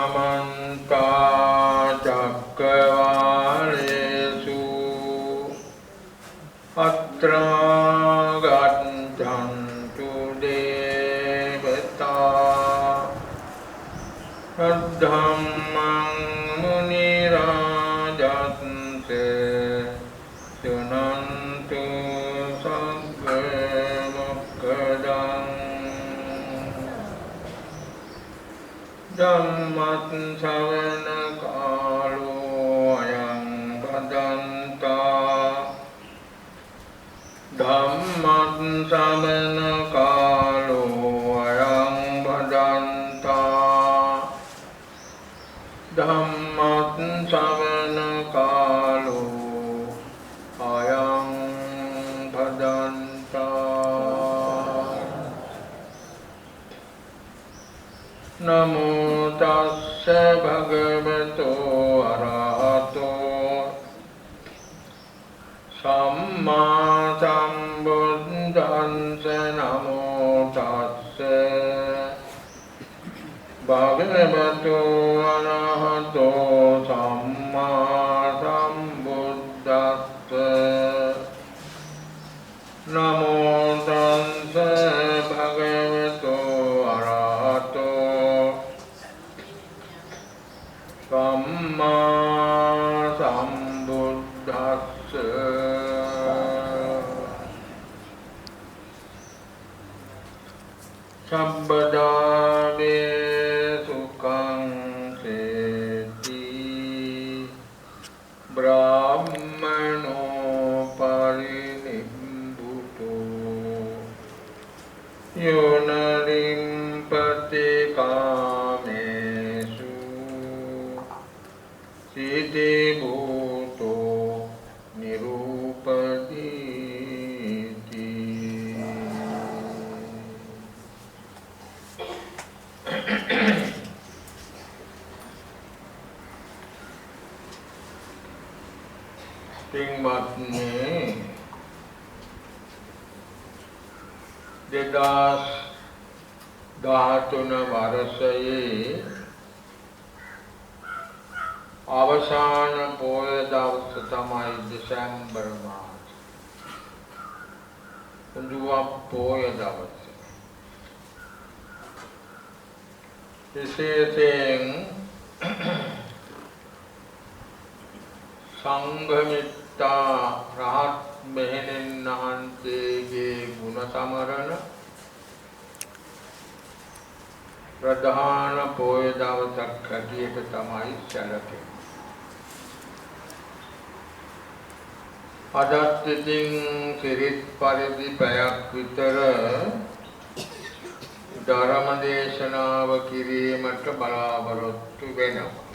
समन्ता चक्रवालेषु अत्रा गच्छन्तु देवता धम्मं मुनिराजन्ते शृण्वन्तु सद्गुरुमुखदं धम्मश्रवणकालो अयं भदन्ता धम्मश्रवणकालो अयं भदन्ता धम्मश्रवणकालो अयं भदन्ता नमो तस्से भगवतो अरहतो सम्मा सम्बुद्धस्से नमो तस्से भगवतो अरहतो सम्मा सम्बुद्धस्से नमो तस्से भगवतो अरहतो सम्मा सम्बुद्धस्से सब्बदा मे सुखं सेति ब्राह्मणो परिनिम्बुतो यो न लिम्पते कामेषु सिद्धिभूतो निरूपतीति පින්වත්නි 2013 වර්ෂයේ අවසාන පොය දවස තමයි දෙසැම්බර් මාස. පුදුම පොය දවස. විශේෂයෙන් සංඝමිත්තා රහත් මෙහෙණින් වහන්සේගේ ගුණ සමරන ප්‍රධාන පොය දවසක් හැටියට තමයි සැලකෙන්නේ. අදත් ඉතින් සිරිත් පරිදි පැයක් විතර ධර්ම දේශනාව කිරීමට බලාපොරොත්තු වෙනවා.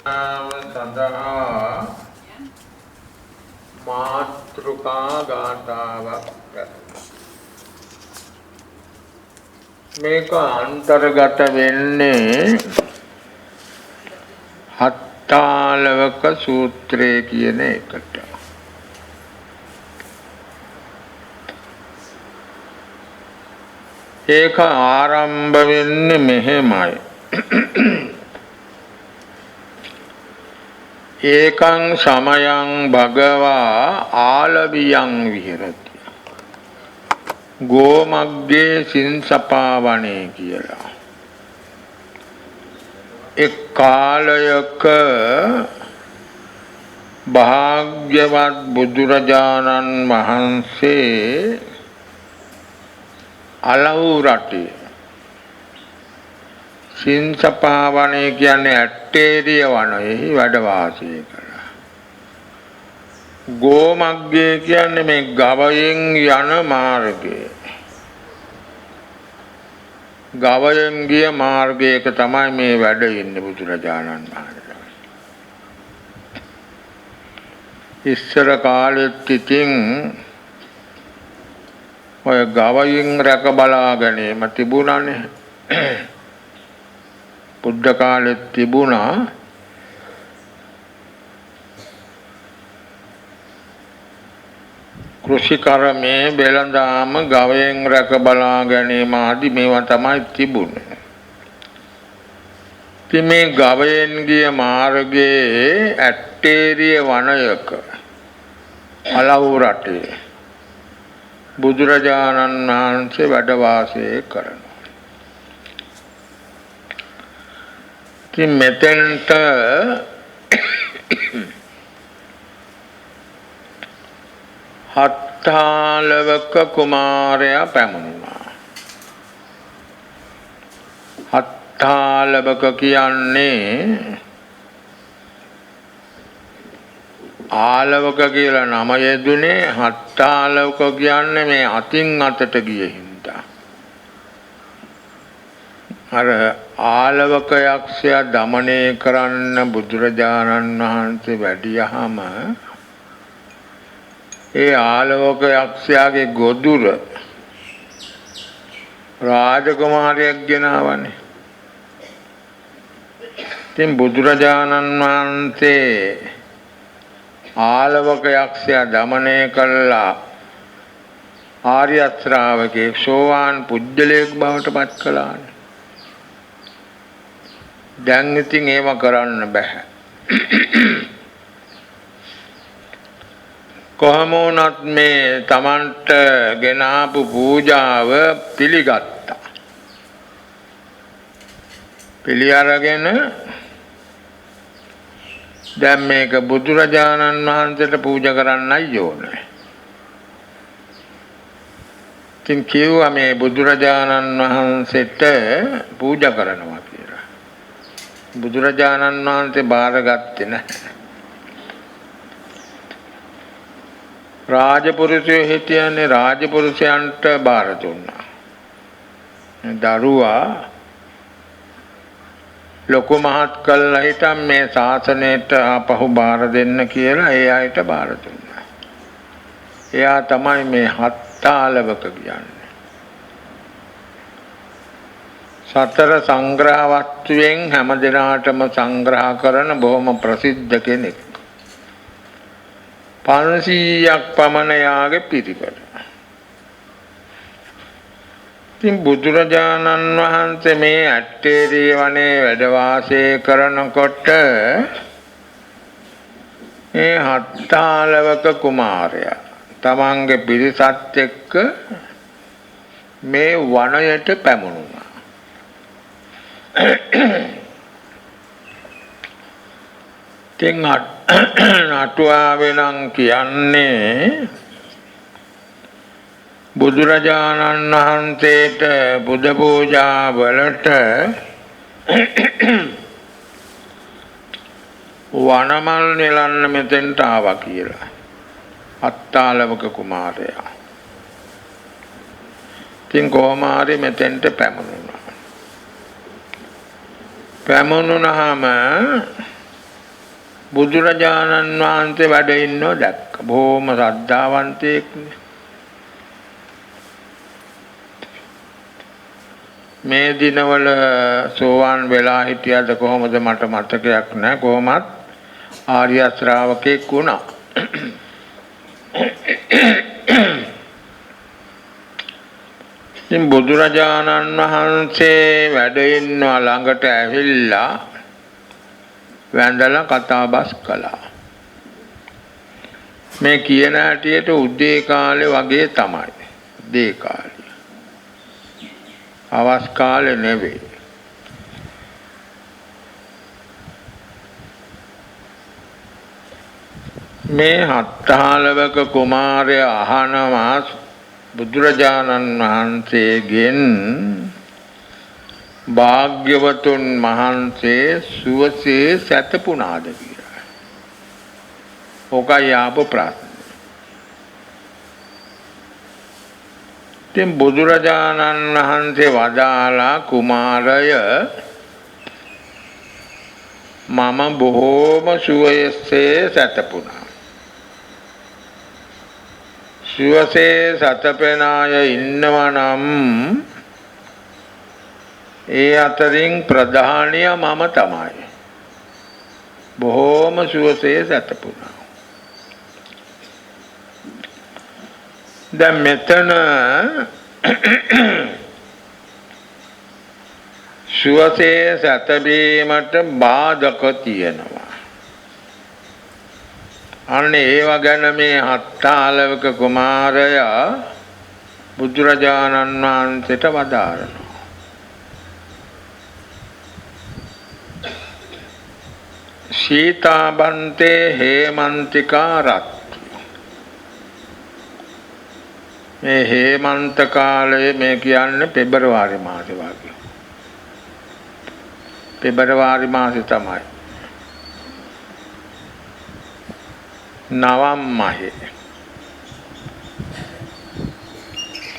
සඳහා මාතෘකා ගාථාවක් මේක අන්තර්ගත වෙන්නේ හත්තාලවක සූත්‍රය කියන එකට. ඒක ආරම්භ වෙන්නේ මෙහෙමයි. ඒකං සමයං භගවා ආලවියං විහෙරති ගෝමග්ගේ සින්සපාවනේ කියලා. එක් කාලයක භාග්‍යවත් බුදුරජාණන් වහන්සේ අලව් රටේ සින්සපාවනේ කියන්නේ ඇට්ටේරිය වනයේහි වැඩ වාසය කළා. ගෝමග්ගේ කියන්නේ මේ ගවයෙන් යන මාර්ගය. ගවයෙන් ගිය මාර්ගයක තමයි මේ වැඩ ඉන්නේ බුදුරජාණන් වහන්සේ. ඉස්සර කාලෙත් ඉතින් ඔය ගවයෙන් රැක බලා ගැනීම තිබුණානේ. බුද්ධ කාලෙත් තිබුණා. කෘෂිකර්මයේ වෙළඳාම ගවයෙන් රැක බලා ගැනීම ආදී මේවා තමයි තිබුණේ. මේ ගවයෙන් ගිය මාර්ගයේ ඇට්ටේරිය වනයක අලව් රටේ බුදුරජාණන් වහන්සේ වැඩ වාසය කරනවා. ඉතින් මෙතෙන්ට හත්තාලවක කුමාරයා පැමුණුණා. හත්තාලවක කියන්නේ ආලවක කියලා නම යෙදුනේ. හත්තාලවක කියන්නේ මේ අතින් අතට ගිය හින්දා. අර ආලවක යක්ෂයා দমনය කරන්න බුදුරජාණන් වහන්සේ වැඩියහම ඒ ආලවක යක්ෂයාගේ ගොදුර රාජකුමාරයෙක් ගෙනාවනේ. ඉතින් බුදුරජාණන් වහන්සේ ආලවක යක්ෂයා দমনය කළා ආර්ය ශ්‍රාවකෙක් සෝවාන් පුජ්‍යලයක් බවට පත් කළානේ. දැන් ඉතින් ඒව කරන්න බෑ. කොහොම වුණත් මේ Tamanට ගෙනාපු පූජාව පිළිගත්තා. පිළි අරගෙන දැන් මේක බුදුරජාණන් වහන්සේට පූජා කරන්නයි ඕනේ. ඉතින් කිව්වා මේ බුදුරජාණන් වහන්සේට පූජා කරනවා කියලා. බුදුරජාණන් වහන්සේ බාරගත්තේ නැහැ. රාජපුරුෂයෝ හිටියනේ රාජපුරුෂයන්ට බාර දුන්නා. දරුවා ලොකු මහත් කළා හිටන් මේ ශාසනයට ආපහු බාර දෙන්න කියලා ඒ අයට බාර දුන්නා. එයා තමයි මේ හත්තාලවක කියන්නේ. සතර සංග්‍රහ වස්තුවෙන් හැම දිනාටම සංග්‍රහ කරන බොහොම ප්‍රසිද්ධ කෙනෙක්. 500ක් පමණ යාගේ පිරිකර. ඉතින් බුදුරජාණන් වහන්සේ මේ ඇට්ටේරිය වනේ වැඩ වාසය කරනකොට මේ හත්තාලවක කුමාරයා තමන්ගේ පිරිසත් එක්ක මේ වනයට පැමුණුණා. ඉතින් නටුවාවේ නම් කියන්නේ බුදුරජාණන් වහන්සේට බුද්ධ පූජා වලට වනමල් නෙලන්න මෙතෙන්ට ආවා කියලා. අත්තාලවක කුමාරයා. ඉතින් කොහොම හරි මෙතෙන්ට පැමුණුණා. පැමුණුනහම බුදුරජාණන් වහන්සේ වැඩ ඉන්නෝ දැක්ක. බොහොම ශ්‍රද්ධාවන්තයෙක්නේ. මේ දිනවල සෝවාන් වෙලා හිටියද කොහොමද මට මතකයක් නැහැ. කොහොමත් ආර්ය ශ්‍රාවකෙක් වුණා. ඉතින් බුදුරජාණන් වහන්සේ වැඩ ඉන්නවා ළඟට ඇවිල්ලා වැඳලා කතා බස් කළා. මේ කියන හැටියට උදේ කාලේ වගේ තමයි. උදේ කාලේ. අවස් කාලේ නෙවෙයි. මේ හත්තාලවක කුමාරයා අහනවා බුදුරජාණන් වහන්සේගෙන් භාග්‍යවතුන් වහන්සේ සුවසේ සැතපුණාද කියලා. ඕකයි ආපු ප්‍රශ්න. ඉතින් බුදුරජාණන් වහන්සේ වදාලා කුමාරය මම බොහෝම සුවසේ සැතපුණා. සුවසේ සතපෙන අය ඉන්නවා නම් ඒ අතරින් ප්‍රධානිය මම තමයි. බොහෝම සුවසේ සැතපුණා. දැන් මෙතන සුවසේ සැතබීමට බාධක තියෙනවා. අන්න ඒව ගැන මේ හත්තාලවක කුමාරයා බුදුරජාණන් වහන්සේට වදාරනවා. සීතාබන්තේ හේමන්තිකා රත්ති. මේ හේමන්ත කාලයේ මේ කියන්නේ පෙබරවාරි මාසේ වගේ. පෙබරවාරි මාසේ තමයි. නවම් මහේ.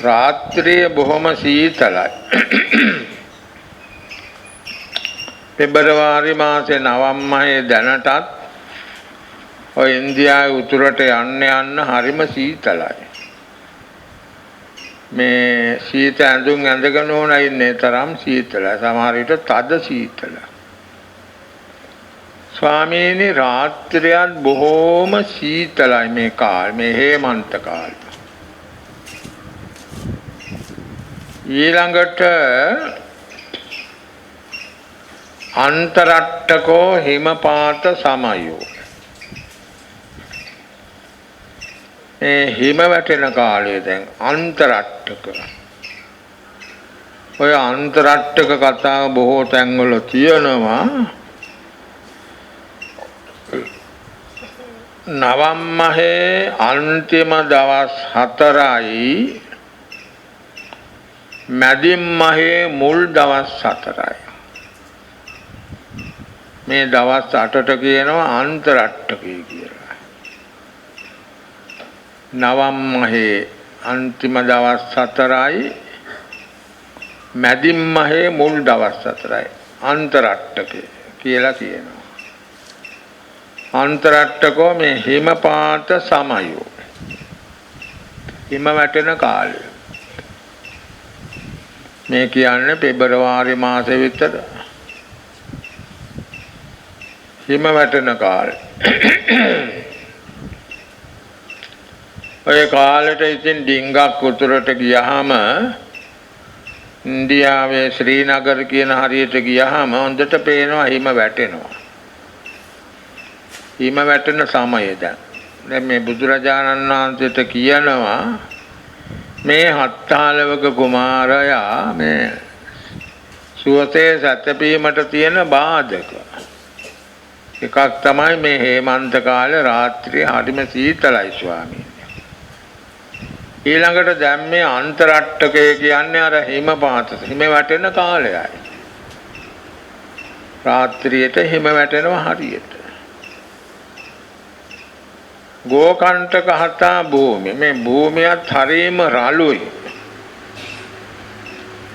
රාත්‍රිය බොහොම සීතලයි. පෙබරවාරි මාසේ නවම් මහේ දැනටත් ඔය ඉන්දියාවේ උතුරට යන්න හරිම සීතලයි. මේ සීත ඇඳුම් ඇඳගෙන ඕන ඉන්නේ තරම් සීතලයි. සමහර විට තද සීතලයි. ස්වාමීනි රාත්‍රියත් බොහෝම සීතලයි මේ කාලේ, මේ හේමන්ත කාලේ. ඊළඟට අන්තරට්ටකෝ හිමපාත සමයෝ. මේ හිම වැටෙන කාලය දැන් අන්තරට්ටක. ඔය අන්තරට්ටක කතාව බොහෝ තැන්වල තියෙනවා. නවම් මහේ අන්තිම දවස් 4යි මැදින් මහේ මුල් දවස් 4යි. මේ දවස් 8ට කියනවා අන්තරට්ටකය කියලා. නවම් මහේ අන්තිම දවස් 4යි මැදින් මහේ මුල් දවස් 4යි අන්තරට්ටකය කියලා කියනවා. අන්තරට්ටකෝ මේ හිමපාත සමයෝ. හිම වැටෙන කාලය. මේ කියන්නේ පෙබරවාරි මාසෙ විතර හිම වැටෙන කාලය. ඔය කාලෙට ඉතින් ඩිංගක් උතුරට ගියහම ඉන්දියාවේ ශ්‍රීනගර කියන හරියට ගියහම හොඳට පේනවා හිම වැටෙනවා. හිම වැටෙන සමය දැන් මේ බුදුරජාණන් වහන්සේට කියනවා මේ හත්තාලවක කුමාරයා මේ සුවසේ සැතපීමට තියෙන බාධක එකක් තමයි මේ හේමන්ත කාලේ රාත්‍රියේ හරිම සීතලයි ස්වාමීනි. ඊළඟට දැන් මේ අන්තරට්ටකය කියන්නේ අර හිමපාත හිම වැටෙන කාලයයි. රාත්‍රියට හිම වැටෙනවා හරියට. ගෝකණ්ඨක හතා භූමිය. මේ භූමියත් හරීම රළුයි.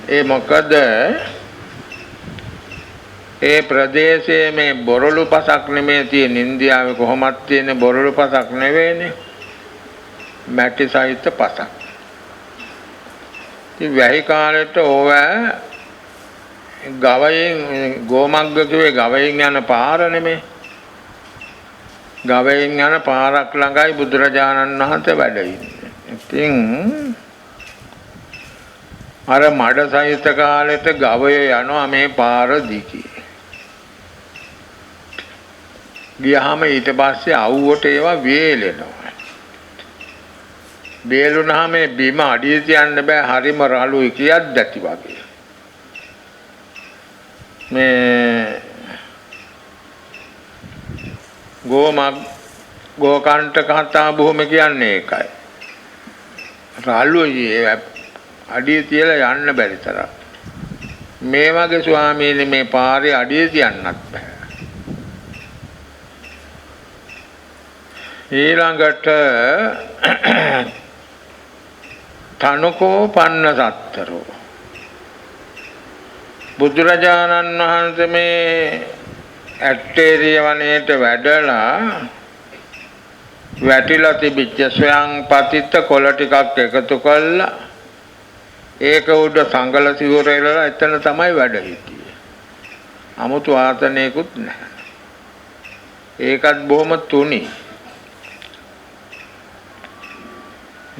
ඒ මොකද ඒ ප්‍රදේශයේ මේ බොරළු පසක් නෙමෙයි තියෙන. ඉන්දියාවේ කොහොමද තියෙන බොරළු පසක් නෙවෙයිනේ. මැටි සහිත පසක්. ඉතින් වැහි කාලෙට ඕව ගවයින් ගෝමග්ග කිව්වේ ගවයින් යන පාර නෙමෙයි. ගවයින් යන පාරක් ළඟයි බුදුරජාණන් වහන්සේ වැඩ ඉන්නේ. ඉතින් අර මඩ සහිත කාලෙට ගවය යනවා මේ පාර දිගේ. ගියාම ඊට පස්සේ අවුවට ඒවා වේලෙනවා. වේලුනහම මේ බිම අඩිය තියන්න බෑ හරිම රළුයි කියද්ද ඇති වගේ. මේ ගෝකණ්ඨක හතා භූමිය කියන්නේ ඒකයි. රළුයි අඩිය තියලා යන්න බැරි තරම්. මේ වගේ ස්වාමීනි මේ පාරේ අඩිය තියන්නත් බෑ. ඊළඟට තනකෝ පන්න සත්තරෝ. බුදුරජාණන් වහන්සේ මේ ඇටේරිය වනයේට වැඩලා වැටිලා තිබිච්ච ස්වයං පතිත කොළ ටිකක් එකතු කළා. ඒක උඩ සංගල සිවුර එලලා එතන තමයි වැඩ හිටියේ. 아무තු ආසනයකුත් නැහැ. ඒකත් බොහොම තුනි.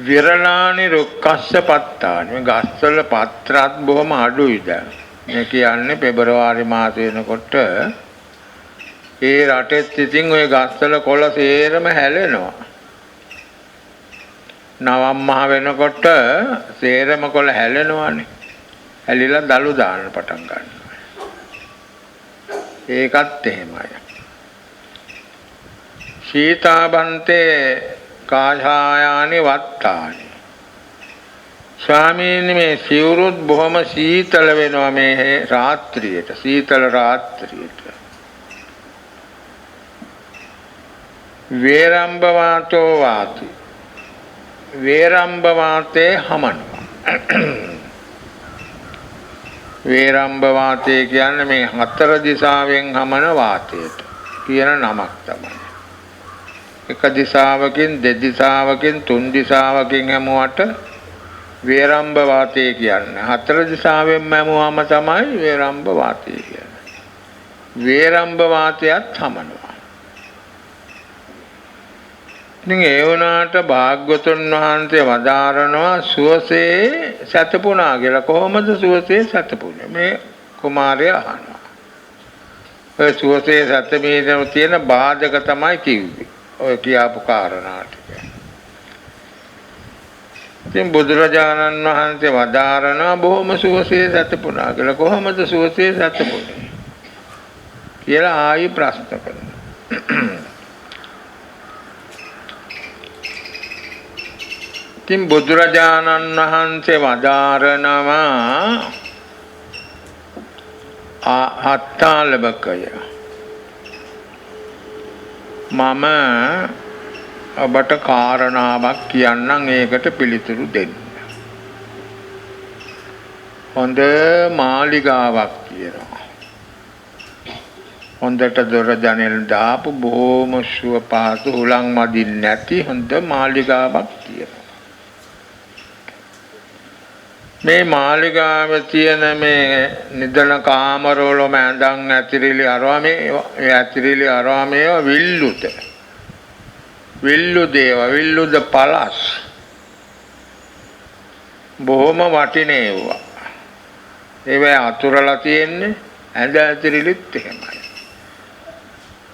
විරලානි රුක්කස්ස පත්තානි. මේ ගස්වල පත්‍රාත් බොහොම අඩුයි දැන්. මේ කියන්නේ පෙබරවාරි මාසේ වෙනකොට ඒ රටෙත් ඉතින් ওই ගස්වල කොළ සේරම හැලෙනවා. නවම් මහ වෙනකොට සේරම කොළ හැලෙනවානේ. හැලිලා දලු දාන්න පටන් ගන්නවා. ඒකත් එහෙමයි. සීතාබන්තේ කාෂායානි වත්තානි. ස්වාමීනි මේ සිවුරුත් බොහොම සීතල වෙනවා මේ රාත්‍රියට. සීතල රාත්‍රියට. වේරම්බ වාතෝ වාති. වේරම්බ වාතේ හමනවා. වේරම්බ වාතය කියන්නේ මේ හතර දිශාවෙන් හමන වාතයට කියන නමක් තමයි. එක දිශාවකින් දෙදිශාවකින් තුන් දිශාවකින් හැමුවට වේරම්බ වාතය කියන්නේ. හතර දිශාවෙන් හැමුවාම තමයි වේරම්බ වාතය කියන්නේ. වේරම්බ වාතයත් හමනවා. ඉතින් ඒ වුණාට භාග්‍යවතුන් වහන්සේ වදාරනවා සුවසේ සැතපුණා කියලා. කොහොමද සුවසේ සැතපුණේ? මේ කුමාරයා අහනවා. ඔය සුවසේ සැතමීම තියෙන බාධක තමයි කිව්වේ. ඔය කියාපු කාරණාට. ඉතින් බුදුරජාණන් වහන්සේ වදාරනවා බොහොම සුවසේ සැතපුණා කියලා. කොහොමද සුවසේ සැතපුණේ කියලා ආයි ප්‍රශ්න කරනවා. ඉතින් බුදුරජාණන් වහන්සේ වදාරනවා අත්තාලබකය මම ඔබට කාරණාවක් කියන්නම් ඒකට පිළිතුරු දෙන්න. හොඳ මාලිගාවක් කියනවා. හොඳට දොර ජනෙල් දාපු බොහොම සුව පහසු හුලං මදින් නැති හොඳ මාලිගාවක් කියනවා. මේ මාලිගාවේ තියෙන මේ නිදන කාමරවල මැඳන් ඇතිරිලි අරවාමේ විල්ලුද විල්ලුද පළස් බොහොම වටිනේවා. ඒවා අතුරලා තියෙන්නේ ඇඳ ඇතිරිලිත් එහෙමයි.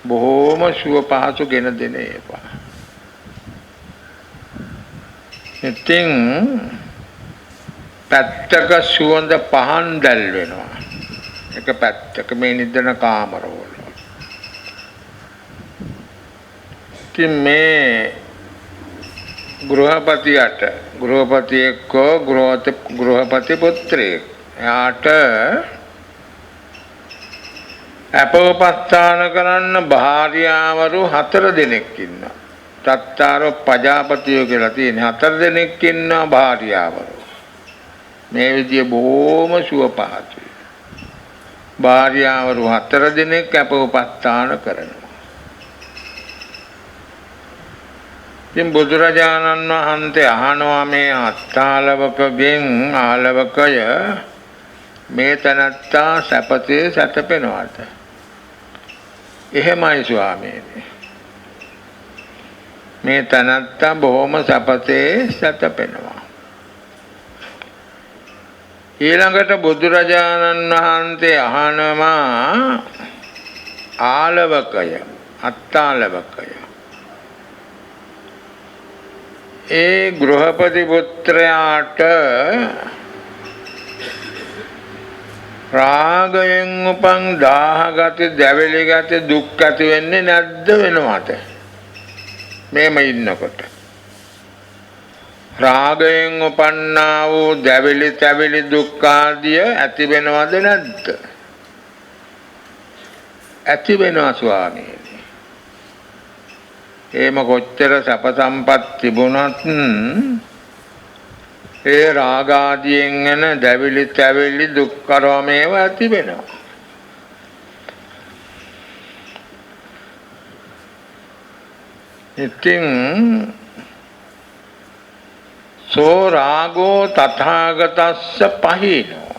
බොහොම සුව පහසු ගෙන දෙන ඒවා. ඉතින් පැත්තක සුවඳ පහන් දැල් වෙනවා. එක පැත්තක මේ නිදන කාමරවල. ඉතින් මේ ගෘහපති එක්කෝ ගෘහපති පුත්‍රයෙක්. එයාට අපෝපස්ථාන කරන්න භාර්යාවරු 4 දෙනෙක් ඉන්නවා. තත්තාරෝ පජාපතියෝ කියලා තියෙන 4 දෙනෙක් ඉන්නවා භාර්යාවරු. මේ විදිය බොහොම සුව පහසුයි. භාර්යාවරු 4 දෙනෙක් අපෝපස්ථාන කරනවා. ඉතින් බුදුරජාණන් වහන්සේ අහනවා මේ අත්තාලවකගෙන් ආලවකය මේ තනත්තා සැපසේ සැතපෙනවාද? එහෙමයි ස්වාමීනි. මේ තනත්තා බොහොම සැපසේ සැතපෙනවා. ඊළඟට බුදුරජාණන් වහන්සේ අහනවා ආලවකය අත්තාලවකය ඒ ගෘහපති පුත්‍රයාට රාගයෙන් උපන් දාහගති දැවිලි ගති දුක් ඇති වෙන්නේ නැද්ද වෙනවද? මේම ඉන්නකොට රාගයෙන් උපන්නා වූ දැවිලි තැවිලි දුක් ආදිය ඇති වෙනවද නැද්ද? ඇති වෙනවා ස්වාමීනි. එහෙම කොච්චර සැප සම්පත් තිබුණත් ඒ රාග ආදියෙන් එන දැවිලි තැවිලි දුක් කරවමේව ඇති වෙනවා. ඉතින් සෝ රාගෝ තථාගතස්ස පහිනෝ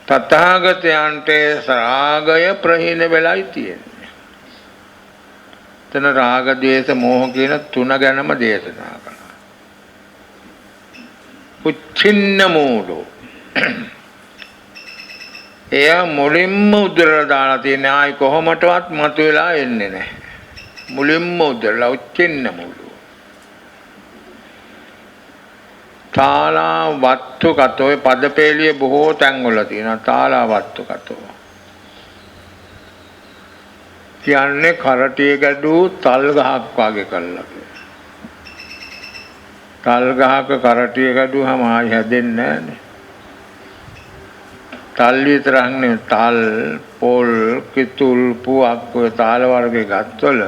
තථාගතයන්ට රාගය ප්‍රහීන වෙලයි තියෙන්නේ. තන රාග ද්වේෂ මෝහ කියන තුන ගැනම දේශනා කළා. උච්චින්න මූලෝ එය මුලින්ම උදුරලා දාලා තියෙන ආයි කොහොමටවත් මතුවලා එන්නේ නැහැ. මුලින්ම උදුරලා උච්චින්න මුළු. තාලා වත්තු කතෝ පදපේලිය බොහෝ තැන්වල තියෙනවා. තාලා වත්තු කතෝ කියන්නේ කරටිය ගැඩූ තල් ගහක් වගේ කළා. තල් ගහක කරටිය ගැඩුවාම ආයි හැදෙන්නේ නැහනේ. තල් විතරක් නෙවෙයි තල් පොල් කිතුල් පුවක් ඔය තාල වර්ගේ ගත්වල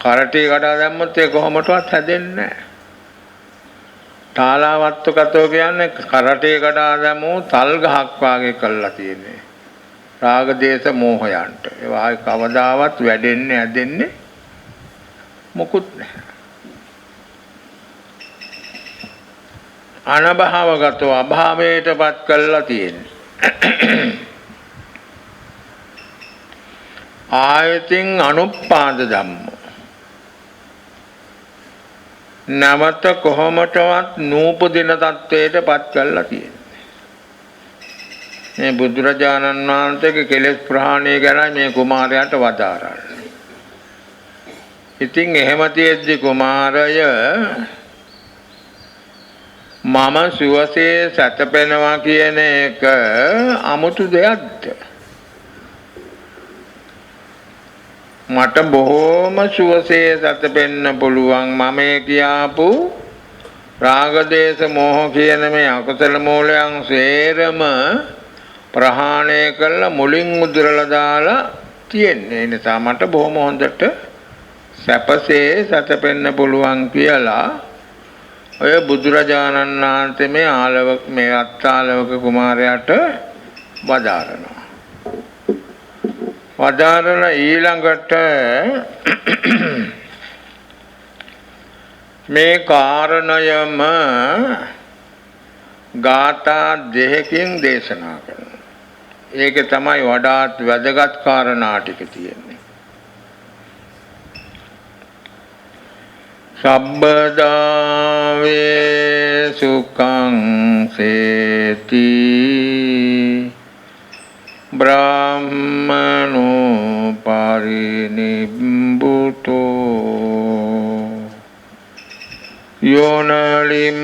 කරටිය කඩා දැම්මොත් ඒ කොහොමදවත් හැදෙන්නේ නැහැ. තාලාවත්තු කතෝ කියන්නේ කරටිය කඩා දැමූ තල් ගහක් වගේ කළා තියෙන්නේ. රාග දේශ මොහයන්ට ඒවා කවදාවත් වැඩෙන්නේ හැදෙන්නේ මොකුත් නැහැ. අනභවගතෝ අභාවයටපත් කළා තියෙන්නේ. ආයතින් අනුප්පාද ධම්මෝ නවත කොහොමටවත් නූපදින තත්වයටපත් කළා තියෙන්නේ. මේ බුදුරජාණන් වහන්සේගේ කෙලෙස් ප්‍රහාණය ගැන මේ කුමාරයාට වදාරන්නේ. ඉතින් එහෙම තියෙද්දි කුමාරය මම සුවසේ සැතපෙනවා කියන එක 아무තු දෙයක්ද? මට බොහෝම සුවසේ සැතපෙන්න පුළුවන්. මම කියාපු රාග දේශ මොහ කියන මේ අකුසල මූලයන් සේරම ප්‍රහාණය කළා මුලින් උදුරලා දාලා තියෙන්නේ. ඒ නිසා මට බොහොම හොඳට සැපසේ සැතපෙන්න පුළුවන් කියලා ඔය බුදුරජාණන් වහන්සේ මේ අත්තාලවක කුමාරයාට වදාරනවා. වදාරලා ඊළඟට මේ කාරණයම ගාථා දෙකකින් දේශනා කරනවා. ඒක තමයි වඩාත් වැදගත් කාරණා ටික තියෙන්නේ. සබ්බදාවේ සුඛං සේති බ්‍රාහ්මනෝ පරිනිබ්බුතෝ යෝනලිම්පති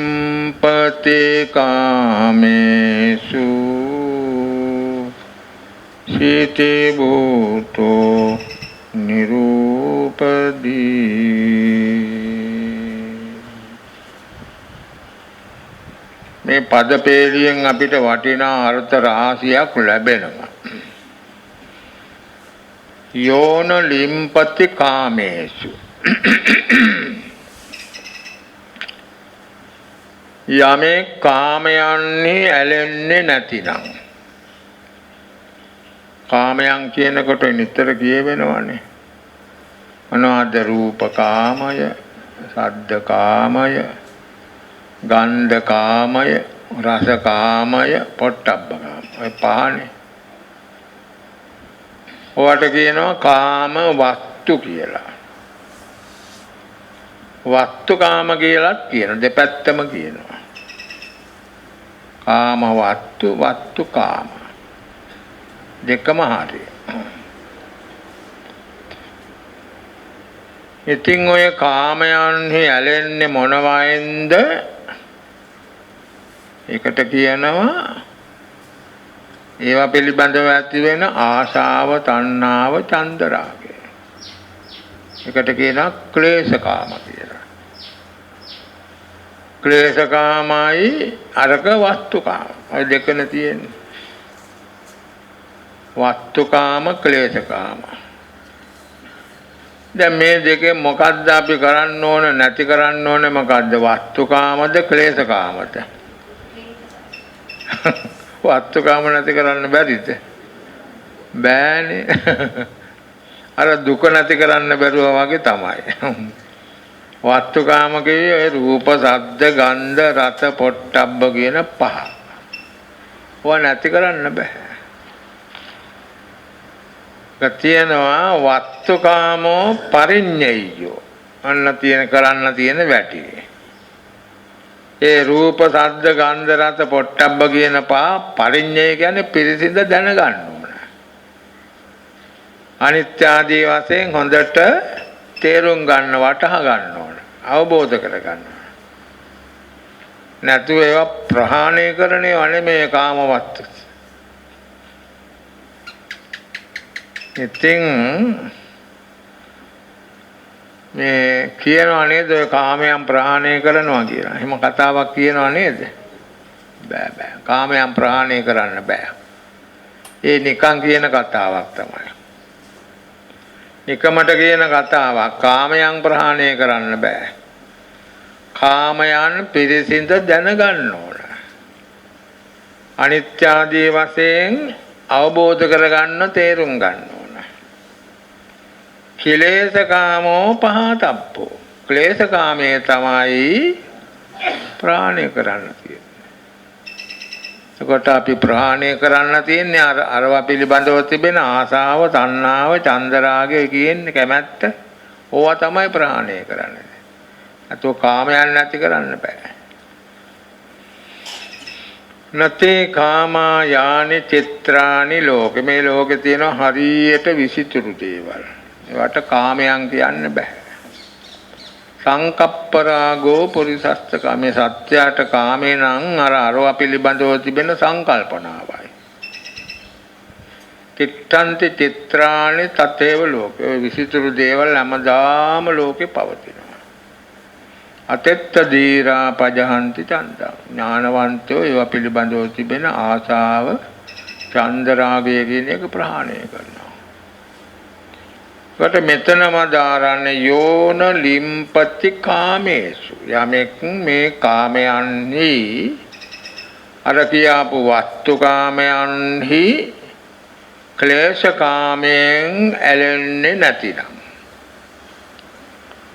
කාමේසු සීති භූතෝ නිරූපදී. මේ පදපේලියෙන් අපිට වටිනා අර්ථ රාශියක් ලැබෙනවා. යෝන ලිම්පති කාමේසු යමේ කාමයන්හි ඇලෙන්නේ නැතිනම්. කාමයන් කියනකොට නිතර කියවෙනවනේ. මොනවාද? රූප කාමය, සද්ද කාමය, ගන්ධ කාමය, රස කාමය, පොට්ටබ්බ කාමය. ඔය පහනේ. ඔයාට කියනවා කාම වස්තු කියලා. වස්තු කාම කියලාත් කියන දෙපැත්තම කියනවා. කාම වස්තු, වස්තු කාම. දෙකම හරියි. ඉතින් ඔය කාමයන්හි ඇලෙන්නේ මොනවයින්ද? ඒකට කියනවා ඒවා පිළිබඳව ඇති වෙන ආශාව, තණ්හාව, චන්දරාගය. ඒකට කියනවා ක්ලේශකාම කියලා. ක්ලේශකාමයි අරක වස්තුකාම. ඔය දෙකන තියෙන්නේ. වස්තුකාම, ක්ලේශකාම. දැන් මේ දෙකෙන් මොකද්ද අපි කරන්න ඕන, නැති කරන්න ඕනේ මොකද්ද? වස්තුකාමද, ක්ලේශකාමද? වස්තුකාම නැති කරන්න බැරිද? බෑනේ. අර දුක නැති කරන්න බැරුවා වගේ තමයි. වස්තුකාම කියේ රූප, ශබ්ද, ගන්ධ, රස, පොට්ටබ්බ කියන පහ. ඔය නැති කරන්න බෑ. තියෙනවා වස්තුකාමෝ පරිඤ්ඤයෝ. අන්න තියෙන කරන්න තියෙන වැටි. ඒ රූප ශබ්ද ගන්ධ රස පොට්ටබ්බ කියන පරිඤ්ඤය කියන්නේ පිරිසිඳ දැනගන්න ඕන. අනිත්‍ය ආදී වශයෙන් හොඳට තේරුම් ගන්න වටහා ගන්න ඕන. අවබෝධ කර ගන්න ඕන. නැතුව ඒවා ප්‍රහාණය කරන්නේ වනේ මේ කාම වස්තු. ඉතින් මේ කියනවා නේද ඔය කාමයන් ප්‍රහාණය කරනවා කියලා. එහෙම කතාවක් කියනවා නේද? බෑ බෑ. කාමයන් ප්‍රහාණය කරන්න බෑ. ඒ නිකන් කියන කතාවක් තමයි. නිකමට කියන කතාවක්. කාමයන් ප්‍රහාණය කරන්න බෑ. කාමයන් පිරිසිඳ දැනගන්න ඕන. අනිත්‍ය ආදී වශයෙන් අවබෝධ කරගන්න තේරුම් ගන්න ඕන. කිලේශ කාමෝ පහතප්පෝ. ක්ලේශ කාමයේ තමයි ප්‍රහාණය කරන්න තියෙන්නේ. ඒකට අපි ප්‍රහාණය කරන්න තියෙන්නේ අරවා පිළිබඳව තිබෙන ආසාව, තණ්හාව, චන්දරාගය කියන්නේ කැමැත්ත. ඕවා තමයි ප්‍රහාණය කරන්නේ. අතෝ කාමයන් නැති කරන්න බෑ. නතේ කාමා යානි චිත්‍රානි ලෝකේ. මේ ලෝකේ තියෙන හරියට විසිතුරු දේවල්. ඒවට කාමයන් කියන්න බෑ. සංකප්පරාගෝ පුරිසස්ත කාමේ. සත්‍යයට කාමේ නම් අරවා පිළිබඳව තිබෙන සංකල්පනාවයි. චිත්තන්ති චිත්‍රානි තතේව ලෝකේ. ඔය විසිතුරු දේවල් හැමදාම ලෝකේ පවතිනවා. අතෙත්ත දීරා පජහන්ති චන්දා. ඥානවන්තයෝ ඒවා පිළිබඳව තිබෙන ආසාව, චන්දරාගය කියන එක ප්‍රහාණය කරනවා. කොට මෙතනම දාරන්නේ යෝන ලිම්පති කාමේසු. යමෙක් මේ කාමයන්හි අර කියාපු වස්තු කාමයන්හි ක්ලේශ කාමයෙන් ඇලෙන්නේ නැතිනම්.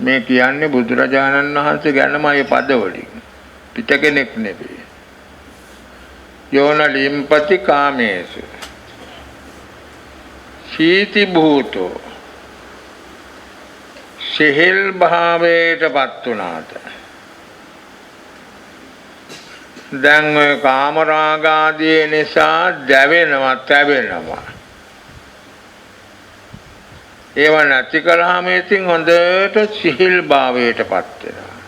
මේ කියන්නේ බුදුරජාණන් වහන්සේ ගැනමයි පදවලින්. පිට කෙනෙක් නෙවෙයි. යෝන ලිම්පති කාමේසු සීති භූතෝ. සිහිල් භාවයට පත් වුණාට දැන් ඔය කාමරාග ආදී නිසා දැවෙනවා, තැවෙනවා. ඒව නැති කළාම ඉතින් හොඳට සිහිල් භාවයට පත් වෙනවා.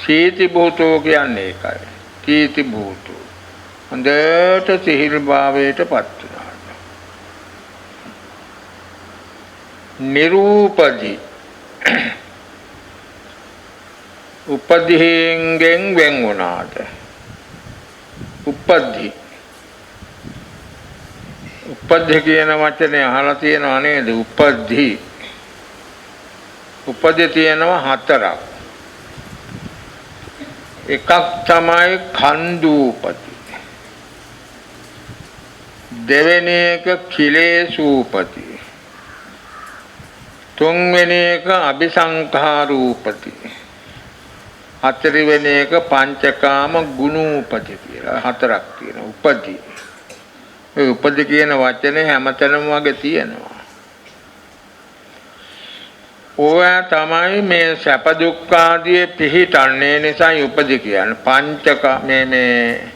සීති භූතෝ කියන්නේ ඒකයි. සීති භූතෝ. හොඳට සිහිල් භාවයට පත් වෙනවා. නිරූපදී. උපදීංගෙන් වෙන් වුණාට. උපදී. උපදී කියන වචනේ අහලා තියෙනව නේද? උපදී. උපදී තියෙනවා හතරක්. එකක් තමයි ඛණ්ඩූපති. දෙවෙනි එක කිලේශූපති. තුන්වෙනි එක අபிසංඛාරූපති. හතරවෙනි එක පංචකාම ගුණූපති කියලා හතරක් තියෙනවා. උපදී. ඒ උපදී කියන වචනේ හැමතැනම වගේ තියෙනවා. ඕවා තමයි මේ සැප දුක් ආදී පිහිටන්නේ නිසා උපදී කියන්නේ. පංචක මේ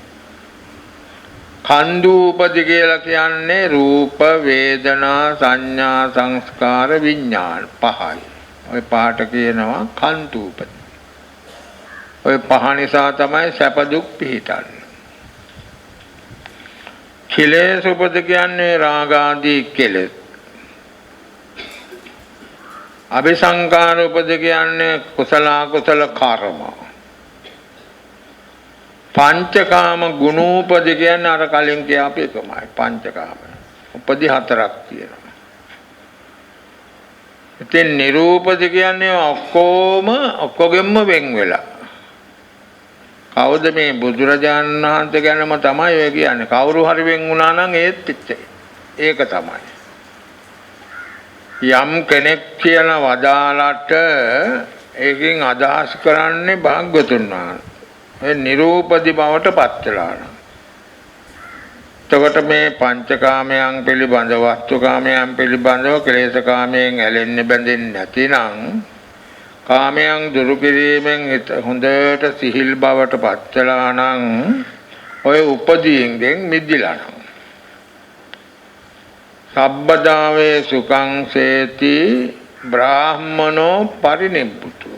ඛණ්ඩූපදී කියලා කියන්නේ රූප, වේදනා, සංඥා, සංස්කාර, විඥාන පහයි. ඔය පහට කියනවා ඛණ්ඩූපදී. ඔය පහ නිසා තමයි සැප දුක් පිහිටන්නේ. කිලේශ උපදී කියන්නේ රාග ආදී කෙලෙස්. අபிසංකාර උපදී කියන්නේ කුසල අකුසල කර්ම. පංචකාම ගුණූපදී කියන්නේ අර කලින් කියාපු එකමයි. පංචකාම උපදී හතරක් තියෙනවා. ඉතින් නිරූපදී කියන්නේ ඔක්කොගෙම වෙන් වෙලා. කවුද මේ බුදුරජාණන් වහන්සේ ගැනම තමයි ඔය කියන්නේ. කවුරු හරි වෙන් වුණා නම් ඒත් ඒක තමයි. යම් කෙනෙක් කියලා වදාලට ඒකෙන් අදහස් කරන්නේ භාග්‍යවතුන් වහන්සේ. ඒ නිරූපදී බවට පත් වෙලා. එතකොට මේ පංචකාමයන් පිළිබඳව, වස්තුකාමයන් පිළිබඳව, ක්ලේශකාමයෙන් ඇලෙන්නේ බැඳෙන්නේ නැතිනම් කාමයන් දුරු කිරීමෙන් හිත හොඳට සිහිල් බවට පත් වෙලා නම් ඔය උපදීන්ගෙන් මිදිලා නම් සබ්බදාවේ සුඛං සේති බ්‍රාහ්මනෝ පරිනිබ්බුතු.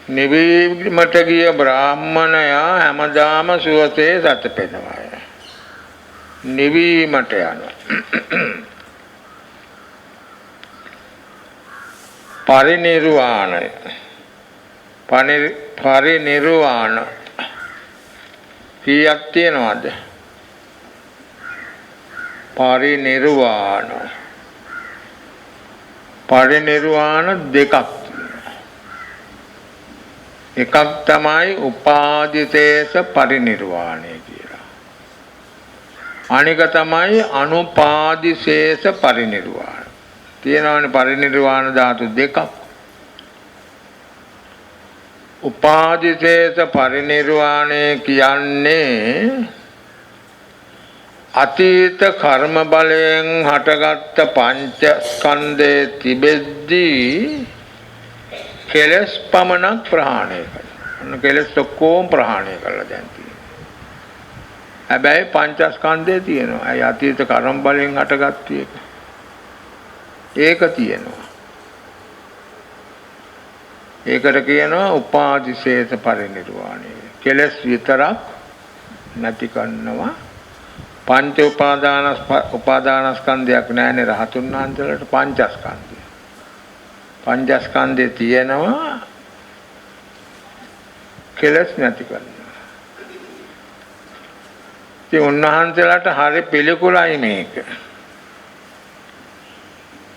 නිවීමට ගිය බ්‍රාහ්මණයා හැමදාම සුවසේ සැතපෙනවා. නිවීමට යනවා. පරිනිර්වාණය පරිනිර්වාණ කීයක් තියෙනවද? පරිනිර්වාණ දෙකක් තියෙනවා. එකක් තමයි උපාදිතේස පරිනිර්වාණය කියලා. අනික තමයි අනුපාදිශේෂ පරිනිර්වාණ. තියෙනවානේ පරිනිර්වාණ ධාතු දෙකක්. උපාදිශේෂ පරිනිර්වාණය කියන්නේ අතීත කර්ම බලයෙන් හටගත්ත පංච ස්කන්ධයේ තිබෙද්දී කෙලස් පමණක් ප්‍රහාණය කරනවා. කෙලස් ඔක්කොම ප්‍රහාණය කරලා දැන් තියෙනවා. හැබැයි පංචස්කන්ධය තියෙනවා. ඒ අතීත කර්ම බලයෙන් හටගත්ත එක. ඒක තියෙනවා. ඒකට කියනවා උපාදිශේෂ පරිනිර්වාණය. කෙලස් විතරක් නැති කරනවා. පංච උපාදානස්කන්ධයක් නැහැනේ රහතුන් වහන්සේලාට පංචස්කන්ධය. පංචස්කන්ධය තියෙනවා කෙලස් නැති කරනවා. ඉතින් උන්වහන්සේලාට හරි පිළිකුලයි මේක.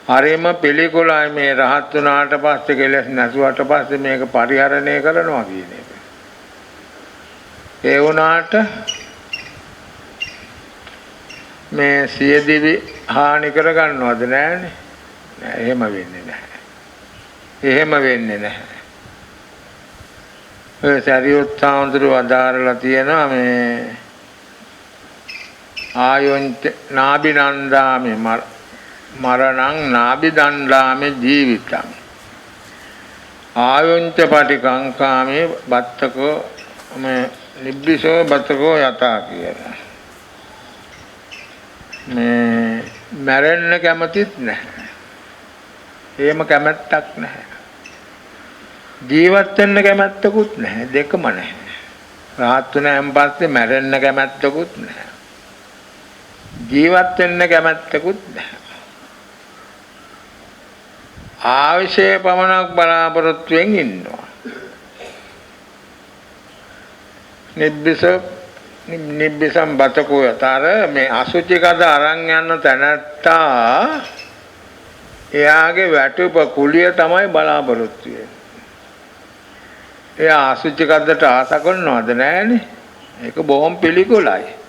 හරිම පිළිකුලයි මේ රහත් වුණාට පස්සේ කෙලස් නැසුවට පස්සේ මේක පරිහරණය කරනවා කියන එක. ඒ වුණාට මේ සියදිවි හානි කරගන්නවද නැහැනේ. නෑ එහෙම වෙන්නේ නැහැ. එහෙම වෙන්නේ නැහැ. ඔය සරියුත් සාන්තුරු අදාරලා තියෙනවා මේ ආයොන්ත නාබිනන්දාමි මරණං නාබිදණ්ඩාමි ජීවිතං ආයොන්ත පටිකංකාමි බත්තකෝ මේ නිබ්බිසෝ බත්තකෝ යතා කියලා. මේ මැරෙන්න කැමතිත් නැහැ. එහෙම කැමැත්තක් නැහැ. ජීවත් වෙන්න කැමැත්තකුත් නැහැ. දෙකම නැහැ. රහත් වුණාන් පස්සේ මැරෙන්න කැමැත්තකුත් නැහැ. ජීවත් වෙන්න කැමැත්තකුත් නැහැ. ආවිෂය පමණක් බලාපොරොත්තුෙන් ඉන්නවා. නිබ්බිසම් බතකෝ යතර මේ අසුචි කඳ අරන් යන තැනත්තා එයාගේ වැටුප කුලිය තමයි බලාපොරොත්තු වෙන්නේ. එයා අසුචි කඳට ආස කරනවද නැහනේ. ඒක බොහොම පිළිකුලයි.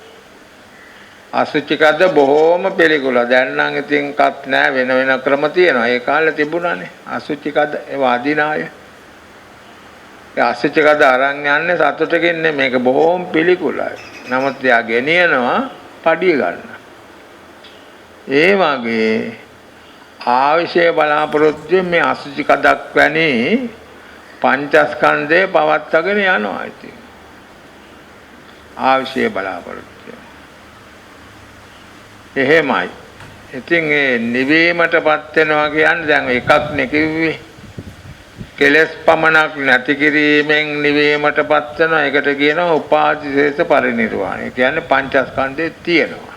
අසුචි කඳ බොහොම පිළිකුල. දැන් නම් ඉතින් කත් නැහැ වෙන වෙන ක්‍රම තියෙනවා. ඒ කාලේ තිබුණානේ අසුචි කඳ ඒවා අදිනාය. අසුචි කඳ අරන් යන්නේ සතුටකින් මේක බොහොම පිළිකුලයි. නමුත් එයා ගෙනියනවා පඩිය ගන්න. ඒ වගේ ආවිෂය බලාපොරොත්තු මේ අසුචි කඳක් වැනි පංචස්කන්ධේ පවත්වාගෙන යනවා. ඉතින් ආවිෂය බලාපොරොත්තු එහෙමයි. ඉතින් ඒ නිවීමටපත් වෙනවා කියන්නේ දැන් එකක් නේ කිව්වේ. කෙලස් පමණක් නැති කිරීමෙන් නිවීමටපත් වෙනවා. ඒකට කියනවා උපාදිශේෂ පරිනිර්වාණය. කියන්නේ පංචස්කන්ධේ තියෙනවා.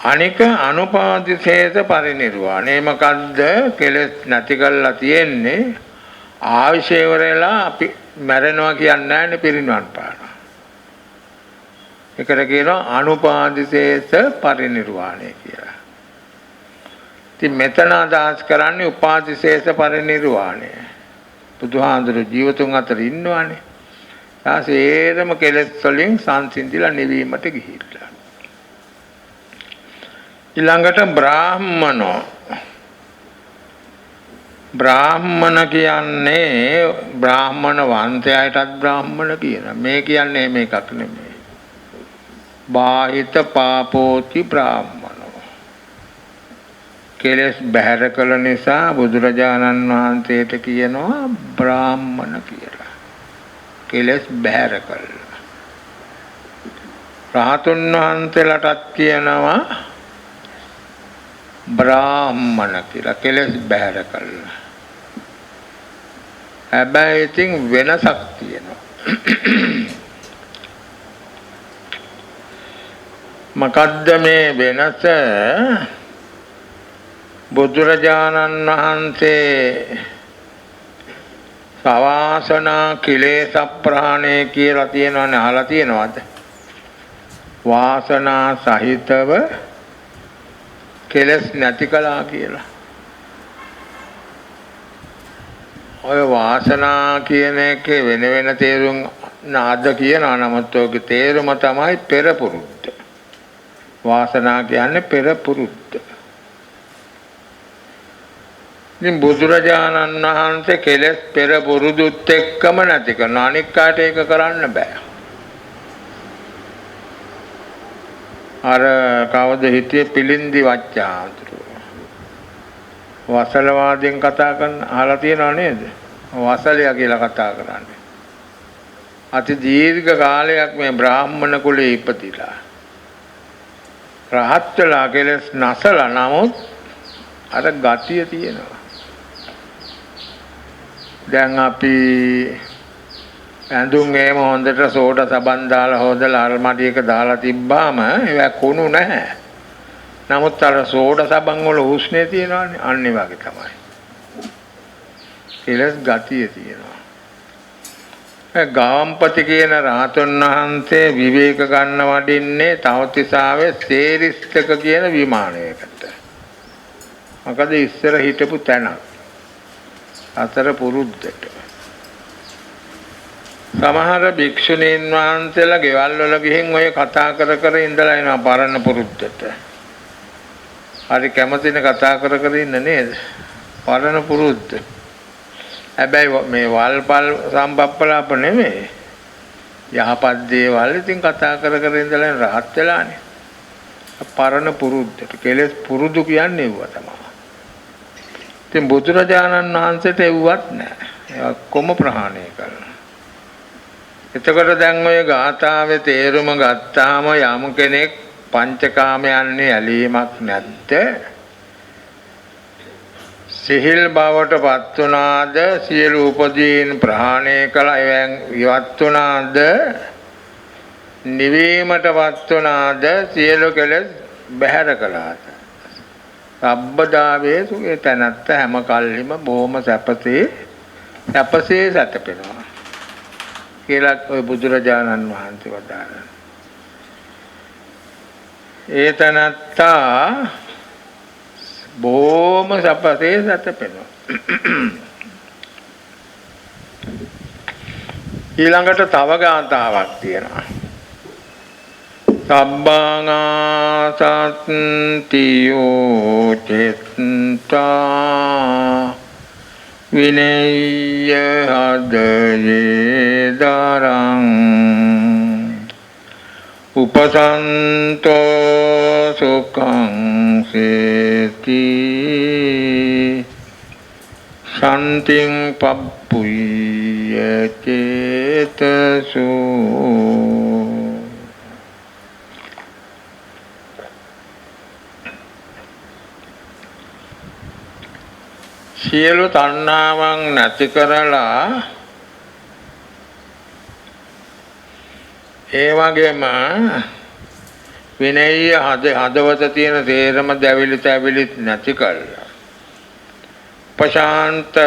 අනික අනුපාදිශේෂ පරිනිර්වාණය මොකද්ද? කෙලස් නැති කරලා තියෙන්නේ ආවිෂය වරලා අපි මැරෙනවා කියන්නේ නැහැනේ පිරිනිවන් පානවා. ඒකට කියනවා අනුපාදිශේෂ පරිනිර්වාණය කියලා. ඉතින් මෙතන අදහස් කරන්නේ උපාදිශේෂ පරිනිර්වාණය. බුදුහාඳුරු ජීවතුන් අතර ඉන්නවනේ. ඊටසේරම කෙලෙස් වලින් සංසිඳිලා නිවීමට ගිහිල්ලා. ඊළඟට බ්‍රාහ්මනෝ. බ්‍රාහ්මන කියන්නේ බ්‍රාහ්මන වංශයටත් බ්‍රාහ්මන කියනවා. මේ කියන්නේ මේකක් නෙමෙයි. බාහිත පාපෝති බ්‍රාහ්මනෝ. කෙලෙස් බැහැර කළ නිසා බුදුරජාණන් වහන්සේට කියනවා බ්‍රාහ්මණ කියලා. කෙලෙස් බැහැර කළා. රහතුන් වහන්සේලාටත් කියනවා බ්‍රාහ්මණ කියලා. කෙලෙස් බැහැර කළා. හැබැයි ඉතින් වෙනසක් තියෙනවා. මොකද්ද මේ වෙනස? බුදුරජාණන් වහන්සේ සවාසනා කිලේශ ප්‍රහාණය කියලා තියෙනවනේ, අහලා තියෙනවද? වාසනා සහිතව කෙලස් නැති කළා කියලා. ඔය වාසනා කියන එකේ වෙන වෙන තේරුම් නාද කියනවා. නමුත් ඔයගේ තේරුම තමයි පෙර පුරුද්ද. වාසනා කියන්නේ පෙර පුරුද්ද. ඉතින් බුදුරජාණන් වහන්සේ කෙලෙස් පෙර පුරුදුත් එක්කම නැති කරනවා. අනික් කාට ඒක කරන්න බෑ. අර කවුද හිටියේ පිළින්දි වච්චාතුරු වසලවාදයෙන් කතා කරන අහලා තියෙනව නේද? වසලයා කියලා කතා කරන්නේ. අති දීර්ඝ කාලයක් මේ බ්‍රාහ්මණ කුලේ ඉපදිලා රහත් වෙලා කෙලස් නැසලා, නමුත් අර ගතිය තියෙනවා. දැන් අපි ඇඳුම් එහෙම හොඳට සෝඩ සබන් දාලා හොදලා අල්මාරියක දාලා තිබ්බාම ඒක කුණු නැහැ. නමුත් අර සෝඩ සබන් වල උෂ්ණය තියෙනවානේ, අන්න ඒ වගේ තමයි. කෙලස් ගතිය තියෙනවා. ගාම්පති කියන රහතන් වහන්සේ විවේක ගන්න වඩින්නේ තවතිසාවේ සේරිස්තක කියන විමානයකට. මොකද ඉස්සර හිටපු තැන අතර පුරුද්දට. සමහර භික්ෂුණීන් වහන්සේලා ගෙවල් වල ගිහින් ඔය කතා කර කර ඉඳලා එනවා පරණ පුරුද්දට. හරි කැමතිනේ කතා කර කර ඉන්න නේද? පරණ පුරුද්ද. හැබැයි මේ වල්පල් සම්පප්පලාප නෙමෙයි. යහපත් දේවල් ඉතින් කතා කර කර ඉඳලා රහත් වෙලානේ. පරණ පුරුද්දට. කෙලෙස් පුරුදු කියන්නේ ඒව තමයි. ඉතින් බුදුරජාණන් වහන්සේට එව්වත් නැහැ. ඒක කොම ප්‍රහාණය කරනවා. එතකොට දැන් ඔය ගාථාවේ තේරුම ගත්තාම යම් කෙනෙක් පංචකාමයන්හි ඇලීමක් නැද්ද? සිහිල් බවට පත් වුණාද? සියලු උපදීන් ප්‍රහාණය කළා එයන් ඉවත් වුණාද? නිවීමට පත් වුණාද? සියලු කෙලෙස් බැහැර කළාද? සබ්බදාවේ සුගේ තනත්ත හැම කල්හිම බොහොම සැපසේ සැතපෙනවා කියලා ඔය බුදුරජාණන් වහන්සේ වදාළා. ඒ තනත්තා බොහොම සැපසේ සැතපෙනවා. ඊළඟට තව ගාථාවක් තියෙනවා. සබ්බාගාසත්තියෝ චෙත්තා විනේය හදයේ දරං උපසන්තෝ සුඛං සේති ශාන්තිං පබ්බුය චේතසෝ. සියලු තණ්හාවන් නැති කරලා ඒ වගේම විනය්‍ය හදවත තියෙන තේරම දැවිලි තැවිලිත් නැති කරලා ප්‍රශාන්ත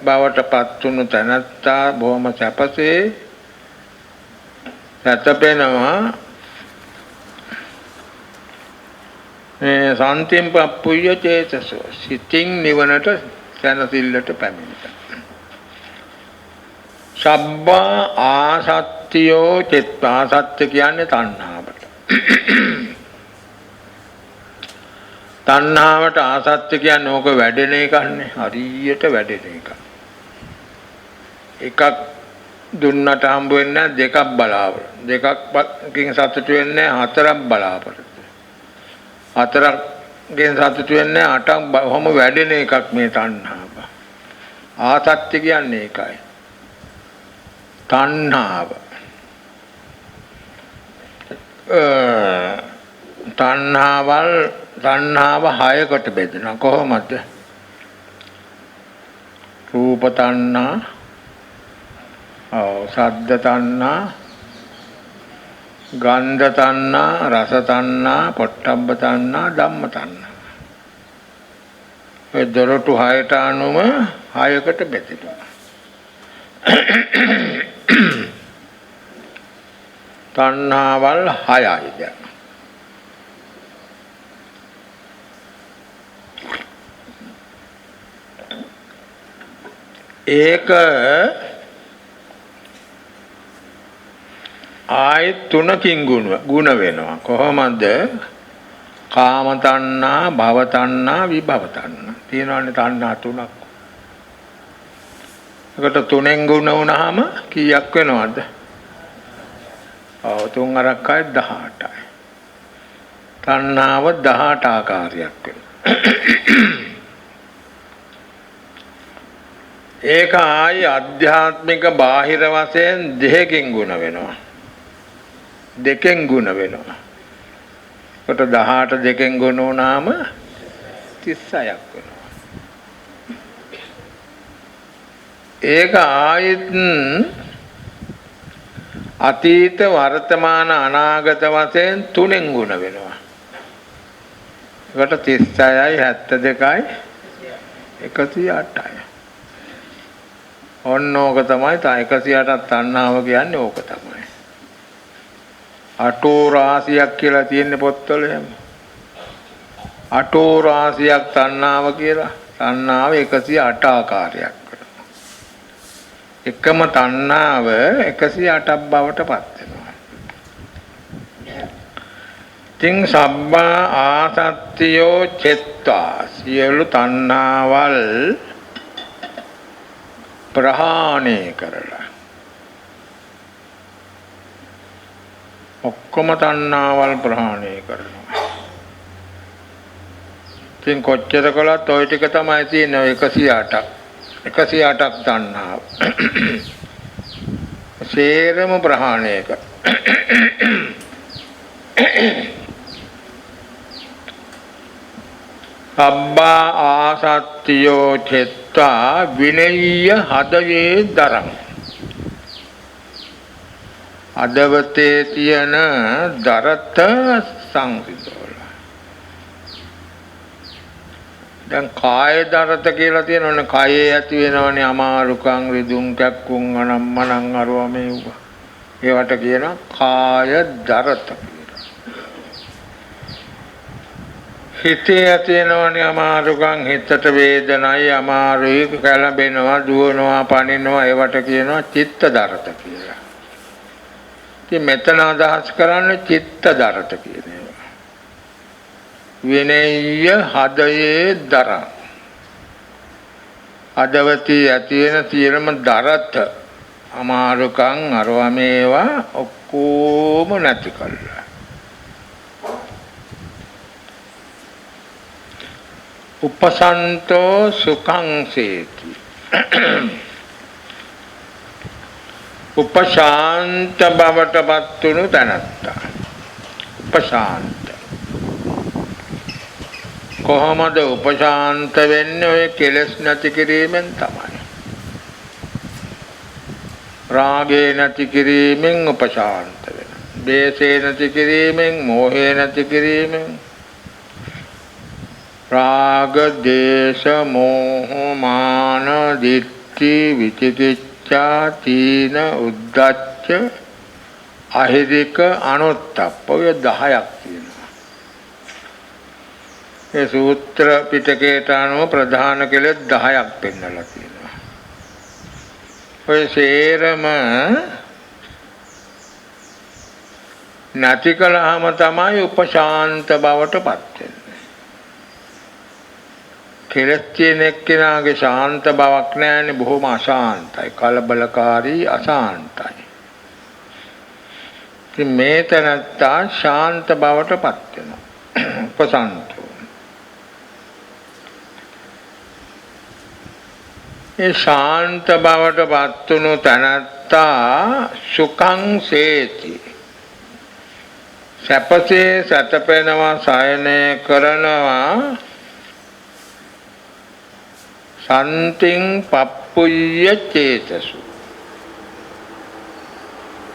බවට පත් වුණු තැනැත්තා බොහොම සැපසේ සැතපෙනවා. සාන්තිම් පප්පුය චේතසෝ සිතින් නිවනට සැනසෙල්ලට පැමිණෙනවා. සබ්බා ආසත්තියෝ චිත්ත ආසත්‍ය කියන්නේ තණ්හාවට. තණ්හාවට ආසත්‍ය කියන්නේ ඕක වැඩෙන එකන්නේ. හරියට වැඩෙන එක. එකක් දුන්නට හම්බ වෙන්නේ දෙකක් බලාපොරොත්තු. දෙකකින් සතුටු වෙන්නේ හතරක් බලාපොරොත්තු. හතරක් ගෙන් සතුටු වෙන්නේ 8ක් බොහොම වැඩෙන එකක් මේ තණ්හාව. ආසත්‍ය කියන්නේ ඒකයි. තණ්හාව. තණ්හාව 6කට බෙදෙනවා. කොහොමද? රූප තණ්හා, ශබ්ද තණ්හා, ගන්ධ තණ්හා, රස තණ්හා, පොට්ටබ්බ තණ්හා, ධම්ම තණ්හා. ඒ දොරටු 6ට අනුව 6කට බෙදෙනවා. තණ්හාවල් 6යි දැන්. ඒක ආයි 3කින් ගුණ වෙනවා. කොහොමද? කාම තණ්හා, භව තණ්හා, විභව තණ්හා. තියෙනවානේ තණ්හා 3ක්. ඒකට 3ෙන් ගුණ වුණාම කීයක් වෙනවද? 3 අරක්කයි 18යි. තණ්හාව 18 ආකාරයක් වෙනවා. ඒක ආයි ආධ්‍යාත්මික බාහිර වශයෙන් දෙකකින් ගුණ වෙනවා. දෙකෙන් ගුණ වෙනවා. කොට 18 දෙකෙන් ගුණ වුණාම 36ක් වෙනවා. ඒක ආයිත් අතීත වර්තමාන අනාගත වශයෙන් 3ෙන් ගුණ වෙනවා. ඒකට 36යි 72යි 108යි. ඔන්න ඕක තමයි 108ක් තණ්හාව කියන්නේ. ඕක තමයි. අටෝ රාශියක් කියලා තියෙන පොත්වල එහෙම. අටෝ රාශියක් තණ්හාව කියලා. තණ්හාව 108 ආකාරයක් වෙනවා. එකම තණ්හාව 108ක් බවට පත් වෙනවා. තින් සබ්බා ආසත්තියෝ චෙත්තා සියලු තණ්හාවල් ප්‍රහාණය කරලා ඔක්කොම තණ්හාවල් ප්‍රහාණය කරනවා. ඉතින් කොච්චර කළත් ওই ටික තමයි තියෙන්නේ 108ක්. 108ක් තණ්හාව. සේරම ප්‍රහාණය කර. සබ්බා ආසත්තියෝ චෙත්තා විනය්‍ය හදයේ දරං. අදවතේ තියෙන දරත සංසිඳවල. දැන් කාය දරත කියලා තියෙනවනේ. කායේ ඇති වෙනවනේ අමාරුකම්, රිදුම්, කැක්කුම්, අනම්මනම් අරවා මේවා. ඒවට කියනවා කාය දරත. හිතේ ඇති වෙනවනේ අමාරුකම්, හිතට වේදනයි, අමාරුයි, කැළඹෙනවා, දුවනවා, පනිනවා. ඒවට කියනවා චිත්ත දරත කියලා. ඉතින් මෙතන අදහස් කරන්නේ චිත්ත දරත කියන ඒවා. විනය්‍ය හදයේ දරං. අදවතී ඇති වෙන සියලුම දරත අමාරුකම් අරවා මේවා ඔක්කොම නැති කළා. උපසන්තෝ සුඛං සේති. උපශාන්ත බවට පත්තුණු තැනැත්තා. උපශාන්ත. කොහොමද උපශාන්ත වෙන්නේ? ඔය කෙලෙස් නැති කිරීමෙන් තමයි. රාගේ නැති කිරීමෙන් උපශාන්ත වෙනවා. දේශේ නැති කිරීමෙන්, මෝහේ නැති කිරීමෙන්. රාග, දේශ, මෝහ, මාන, දිට්ඨි, විචිකිච්ඡා, තීන, උද්ධච්ච, අහිරික, අනුත්තප්ප. ඔය 10ක් තියෙනවා. ඒ සූත්‍ර පිටකයට අනුව ප්‍රධාන කෙලෙස් 10ක් පෙන්නලා තියෙනවා. ඔය සේරම නැති කළාම තමයි උපශාන්ත බවට පත් වෙන්නේ. කෙලෙස් තියෙන එක්කෙනාගේ ශාන්ත බවක් නැහැනේ. බොහොම අශාන්තයි, කලබලකාරී, අශාන්තයි. ඉතින් මේ තැනත්තා ශාන්ත බවට පත් වෙනවා. උපසන්තෝ. ඒ ශාන්ත බවට පත්තුණු තැනැත්තා සුඛං සේති. සැපසේ සැතපෙනවා, සයනය කරනවා. සන්තිං පප්පුය්‍ය චේතසු.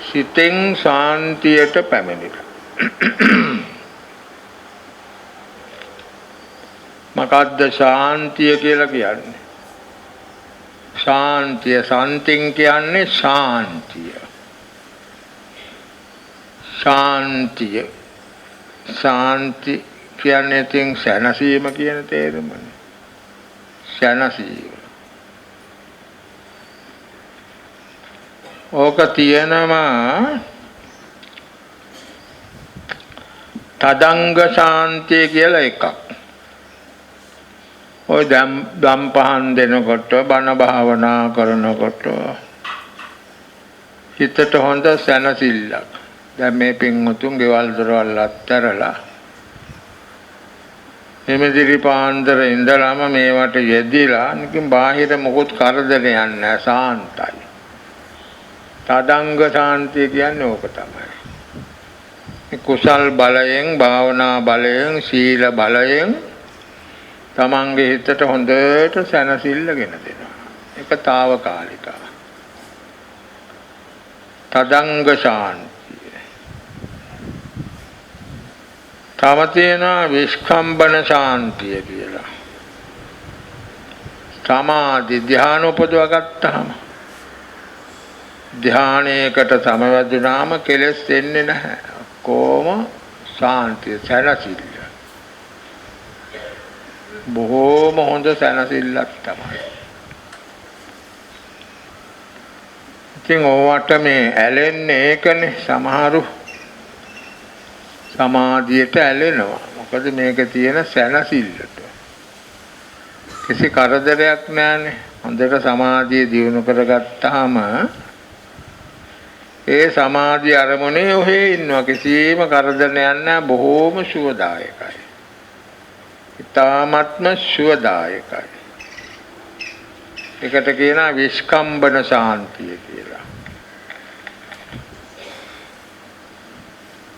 සිතෙන් ශාන්තියට පැමිණිලා. මොකද්ද ශාන්තිය කියලා කියන්නේ? ශාන්තිය සන්තිං කියන්නේ ශාන්තිය. ශාන්තිය ශාන්ති කියන්නේ තින් සැනසීම කියන තේරුමනේ. සැනසීම. ඕක තියෙනවා තදංග ශාන්තිය කියලා එකක්. ඔය දම් පහන් දෙනකොට බණ භාවනා කරනකොට හිතට හොඳ සැනසෙල්ලක්. දැන් මේ පින්වතුන් ගෙවල් දොරවල් අත්හැරලා එමෙදිරි පාන්දර ඉඳලාම මේවට යෙදිලා නිකන් බාහිර මොකොත් කරදරයක් නැහැ, සාන්තයි. තදංග ශාන්තිය කියන්නේ ඕක තමයි. කුසල් බලයෙන්, භාවනා බලයෙන්, සීල බලයෙන් තමන්ගේ හිතට හොඳට සැනසෙල්ලගෙන දෙනවා. ඒක తాවකාලිකයි. තදංග ශාන්තිය. තව තියෙනවා විස්කම්බන ශාන්තිය කියලා. සමාධි ධ්‍යාන උපදවා ගත්තාම ධ්‍යානයකට සමවැදුනාම කෙලෙස් එන්නේ නැහැ. කොහොම ශාන්තිය සැනසෙල්ල. බොහෝම හොඳ සැනසෙල්ලක් තමයි. ඉතින් ඕවට මේ ඇලෙන්නේ ඒකනේ. සමහරු සමාධියට ඇලෙනවා. මොකද මේක තියෙන සැනසෙල්ලට. කිසි කරදරයක් නැහැනේ. හොඳට සමාධිය දියුණු කරගත්තාම ඒ සමාධි අරමුණේ ඔහේ ඉන්නවා. කිසිම කරදරයක් නැහැ. බොහෝම සුවදායකයි. ඉතාමත්ම සුවදායකයි. ඒකට කියනවා විස්කම්බන ශාන්තිය කියලා.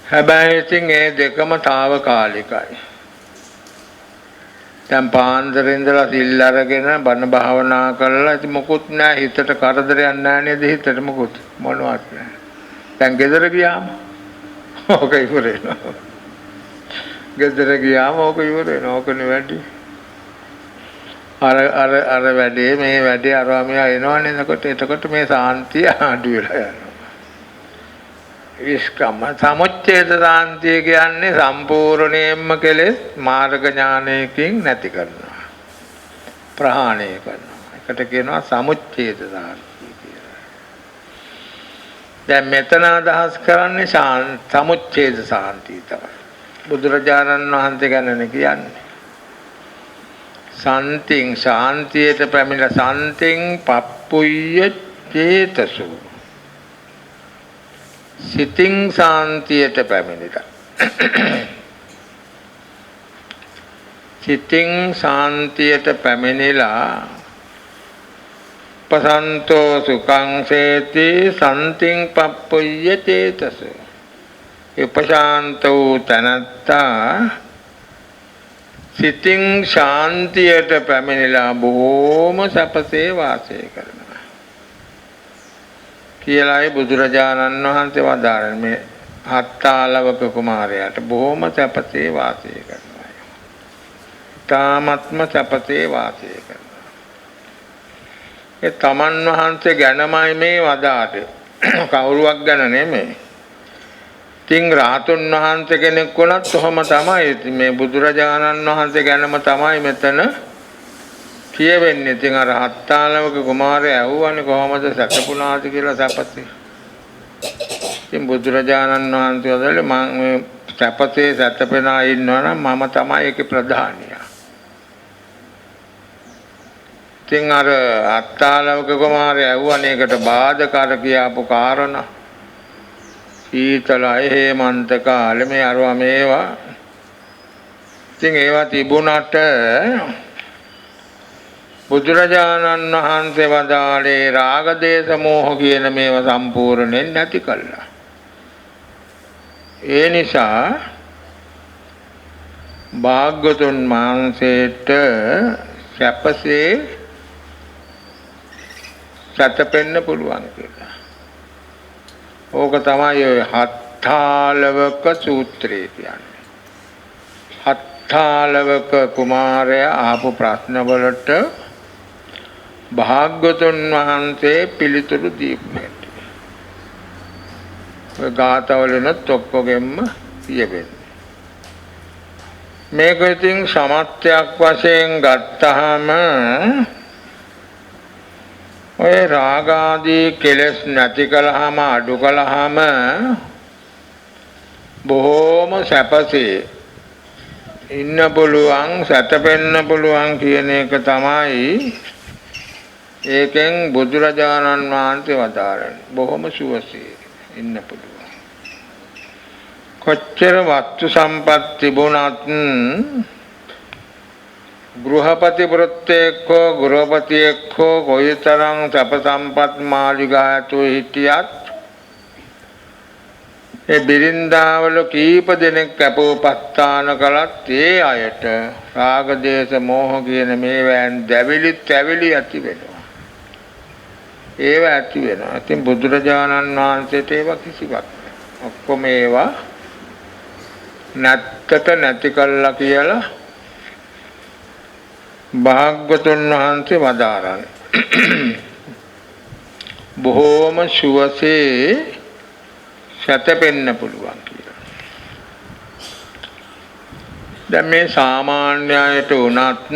හැබැයි ඉතින් ඒ දෙකම తాවකාලිකයි. දැන් පාන්දර ඉඳලා සිල් අරගෙන බණ භාවනා කරලා ඉතින් මොකුත් නැහැ, හිතට කරදරයක් නැහැ නේද? හිතට මොකුත් මොනවත් නැහැ. දැන් ගෙදර ගියාම ඕක ඉවර වෙනවා. ගෙදර ගියාම ඕක ඉවර වෙනවා. ඕකනේ වැඩි. අර වැඩේ මේ වැඩේ අරවා මෙයා එනවනේ. එතකොට මේ සාන්තිය අඩු වෙලා යනවා. විස්කම්ම සමුච්ඡේද සාන්තිය කියන්නේ සම්පූර්ණයෙන්ම කෙලෙස් මාර්ග ඥානයකින් නැති කරනවා, ප්‍රහාණය කරනවා. ඒකට කියනවා සමුච්ඡේද සාන්තිය කියලා. දැන් මෙතන අදහස් කරන්නේ සමුච්ඡේද සාන්තිය තමයි. බුදුරජාණන් වහන්සේ ගැනනේ කියන්නේ. සන්තිං ශාන්තියට පැමිණ සන්තිං පප්පුය්‍ය චේතසු. සිතින් ශාන්තියට පැමිණිලා. සිතින් ශාන්තියට පැමිණිලා පසන්තෝ සුඛං සේති සන්තිං පප්පුය්‍ය චේතසු. උපශාන්ත වූ තනත්තා සිතින් ශාන්තියට පැමිණිලා බොහෝම සැපසේ වාසය කරනවා කියලායි බුදුරජාණන් වහන්සේ වදාළේ. මේ හත්තාලවක කුමාරයාට බොහෝම සැපසේ වාසය කරනවා. තාමත්ම සැපසේ වාසය කරනවා. ඒ තමන් වහන්සේ ගැනමයි මේ වදාළේ. කවුරුවක් ගැන නෙමෙයි. ඉතින් රාතුන් වහන්සේ කෙනෙක් වුණත් ඔහොම තමයි. මේ බුදුරජාණන් වහන්සේ ගැනම තමයි මෙතන කියවෙන්නේ. ඉතින් අර හත්තාලවක කුමාරයා ඇහුවානේ කොහොමද සැතපුණාද කියලා සැපසේ. ඉතින් බුදුරජාණන් වහන්සේ වදාළේ මම මේ සැපසේ සැතපෙනා ඉන්නවනම් මම තමයි ඒකේ ප්‍රධානියා. ඉතින් අර හත්තාලවක කුමාරයා ඇහුවානේ ඒකට බාධක අර කියාපු කාරණා. සීතලයි හේමන්ත කාලේ මේ අරවා මේවා. ඉතින් ඒවා තිබුණාට බුදුරජාණන් වහන්සේ වදාළේ රාග දේශ මොහ කියන මේවා සම්පූර්ණයෙන් නැති කළා. ඒ නිසා භාග්‍යවතුන් වහන්සේට සැපසේ සැතපෙන්න පුළුවන් කියලා. ඕක තමයි ඔය හත්තාලවක සූත්‍රය කියන්නේ. හත්තාලවක කුමාරයා ආපු ප්‍රශ්න වලට භාග්‍යවතුන් වහන්සේ පිළිතුරු දීපු ඔය ගාථාවලනොත් ඔක්කොගෙම කියවෙන්නේ. මේක ඉතින් සමත්යක් වශයෙන් ගත්තාම ඔය රාග ආදී කෙලෙස් නැති කළාම අඩු කළාම බොහෝම සැපසේ ඉන්න පුළුවන් සැතපෙන්න පුළුවන් කියන එක තමයි ඒකෙන් බුදුරජාණන් වහන්සේ වදාරන්නේ. බොහොම සුවසේ ඉන්න පුළුවන්. කොච්චර වස්තු සම්පත් තිබුණත් ගෘහපති වෘත්තේකෝ ගෘහපතියෙක්කෝ කොයිතරම් සැප සම්පත් මාලිගායතු හිටියත් ඒ බිරින්දාවල කීප දෙනෙක් කැපෝපස්ථාන කළත් ඒ අයට රාග දේශ මොහ කියන මේවෙන් දැවිලි තැවිලි ඇති වෙනවා. ඒව ඇති වෙනවා. ඉතින් බුදුරජාණන් වහන්සේට ඒවා කිසිවක් ඔක්කොම ඒවා නැත්තට නැති කළා කියලා භාග්‍යවතුන් වහන්සේ වදාරන්නේ. බොහෝම සුවසේ සැතපෙන්න පුළුවන් කියලා. දැන් මේ සාමාන්‍යයට උනත්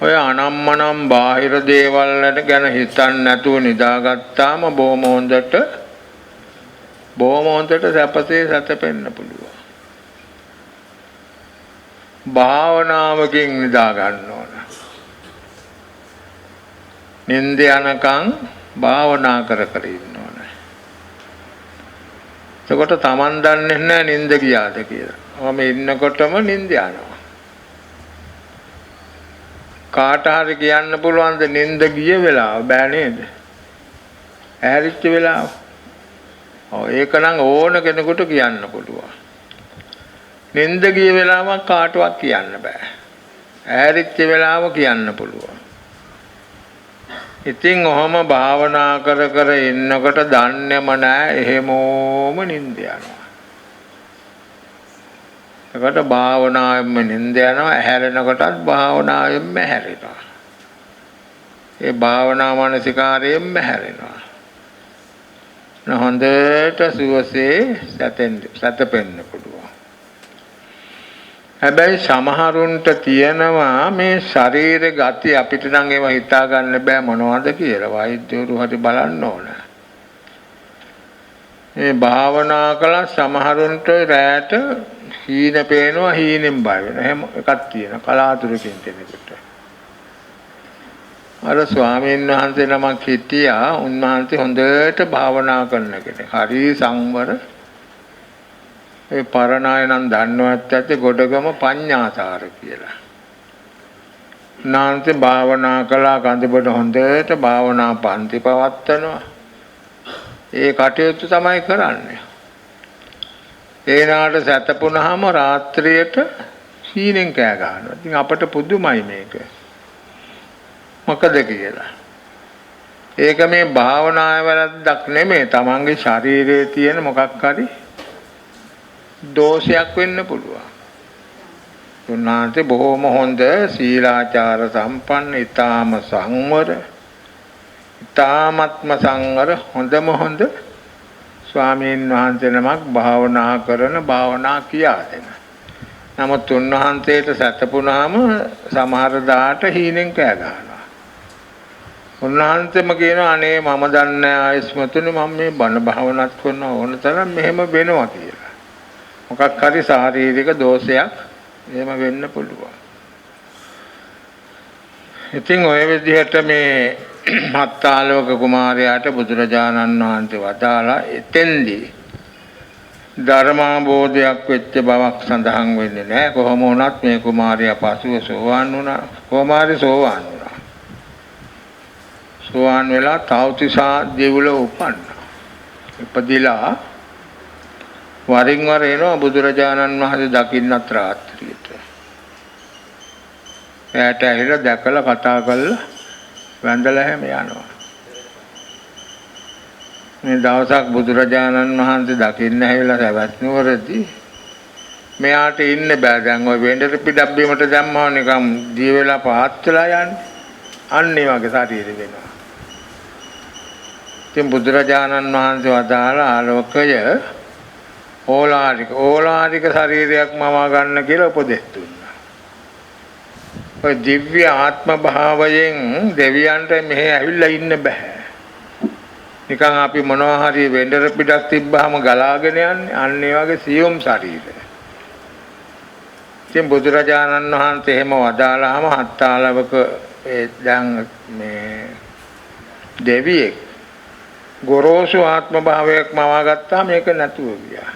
ඔය අනම්මනම් බාහිර දේවල් ගැන හිතන්නේ නැතුව නිදාගත්තාම බොහොම හොඳට සැපසේ සැතපෙන්න පුළුවන්. භාවනාවකින් නිදා ගන්න ඕන. නින්ද යනකම් භාවනා කර ඉන්න ඕන. එතකොට Taman දන්නේ නැහැ නින්ද ගියාද කියලා. මම ඉන්නකොටම නින්ද යනවා. කාට හරි කියන්න පුළුවන් ද නින්ද ගිය වෙලාව බෑ නේද? ඇහැරිච්ච වෙලාව. ඔව් ඒක නම් ඕන කෙනෙකුට කියන්න පුළුවන්. නින්ද ගිය වෙලාවක් කාටවත් කියන්න බෑ. ඇහැරිච්ච වෙලාව කියන්න පුළුවන්. ඉතින් ඔහොම භාවනා කර ඉන්නකොට දන්නේම නෑ එහෙමෝම නින්ද යනවා. ඒකට භාවනාවෙන්ම නින්ද යනවා, ඇහැරෙනකොටත් භාවනාවෙන්ම ඇහැරෙනවා. ඒ භාවනා මානසිකාරයෙන්ම ඇහැරෙනවා. හොඳට සුවසේ සැතපෙන්න පුළුවන්. හැබැයි සමහරුන්ට තියෙනවා මේ ශරීර ගති අපිට නම් ඒවා හිතා ගන්න බෑ මොනවද කියලා. වෛද්‍යවරු හරි බලන්න ඕන. මේ භාවනා කළා සමහරුන්ට රැට හීන පේනවා, හීනෙන් බය වෙනවා. එහෙම එකක් තියෙනවා කලාතුරකින් කෙනෙකුට. අර ස්වාමීන් වහන්සේ නමක් හිටියා. උන්වහන්සේ හොඳට භාවනා කරන කෙනෙක්. හරි සංවර. ඒ පරණාය නම් දන්නවත් ඇත්තේ ගොඩගම පඤ්ඤාසාර කියලා. උන්වහන්සේ භාවනා කළා කඳුබඩ හොඳට භාවනා පන්ති පවත්වනවා. ඒ කටයුතු තමයි කරන්නේ. ඒනාට සැතපුණාම රාත්‍රියට සීනෙන් කෑ ගන්නවා. ඉතින් අපට පුදුමයි මේක. මොකද කියලා. ඒක මේ භාවනාවේ වැරද්දක් නෙමෙයි. තමන්ගේ ශරීරයේ තියෙන මොකක් හරි දෝෂයක් වෙන්න පුළුවන්. උන්වහන්සේ බොහොම හොඳ සීලාචාර සම්පන්න, ඊ타ම සංවර, ඊ타මත්ම සංවර හොඳ ස්වාමීන් වහන්සේ නමක් භාවනා කියා දෙන. නමුත් උන්වහන්සේට සැතපුණාම සමහර දාට හීනෙන් කෑ ගන්නවා. උන්වහන්සේම කියනවා අනේ මම දන්නේ ආයස්මතුනි මම මේ බණ භාවනාත් කරන ඕන තරම් මෙහෙම වෙනවා කියලා. මොකක් හරි ශාරීරික දෝෂයක් එහෙම වෙන්න පුළුවන්. ඉතින් ඔය විදිහට මේ හත්තාලෝක කුමාරයාට බුදුරජාණන් වහන්සේ වදාලා එතෙන්දී ධර්මාබෝධයක් වෙච්ච බවක් සඳහන් වෙන්නේ නැහැ. කොහොම වුණත් මේ කුමාරයා පසුව සෝවාන් වුණා. කුමාරි සෝවාන් වුණා. සෝවාන් වෙලා තව්තිසා දෙව්ලොව උපන්නා. ඉපදිලා වරින් වර එනවා බුදුරජාණන් වහන්සේ දකින්නත් රාත්‍රියට. එයාට ඇහිලා දැකලා කතා කරලා වැඳලා හැම යනවා. මේ දවසක් බුදුරජාණන් වහන්සේ දකින්න ඇවිල්ලා සවැත් නුවරදී මෙයාට ඉන්න බෑ. දැන් ওই වෙන්දර පිටක් බීමට දැම්මම නිකම් දී වෙලා පහත් වෙලා යන්නේ. අන්න ඒ වගේ ශරීරෙ වෙනවා. ඉතින් බුදුරජාණන් වහන්සේ වදාළ ආලෝකය ඕලාරික ශරීරයක් මවා ගන්න කියලා උපදෙස් දුන්නා. ඔය දිව්‍ය ආත්ම භාවයෙන් දෙවියන්ට මෙහෙ ඇවිල්ලා ඉන්න බෑ. නිකන් අපි මොනවා හරි වෙන්දර පිටක් තිබ්බහම ගලාගෙන යන්නේ. අන්න ඒ වගේ සියුම් ශරීරය. ඉතින් බුදුරජාණන් වහන්සේ එහෙම වදාළාම හත්තාලවක දැන් මේ දෙවියෙක් ගොරෝසු ආත්ම භාවයක් මවා ගත්තා මේක නැතුව ගියා.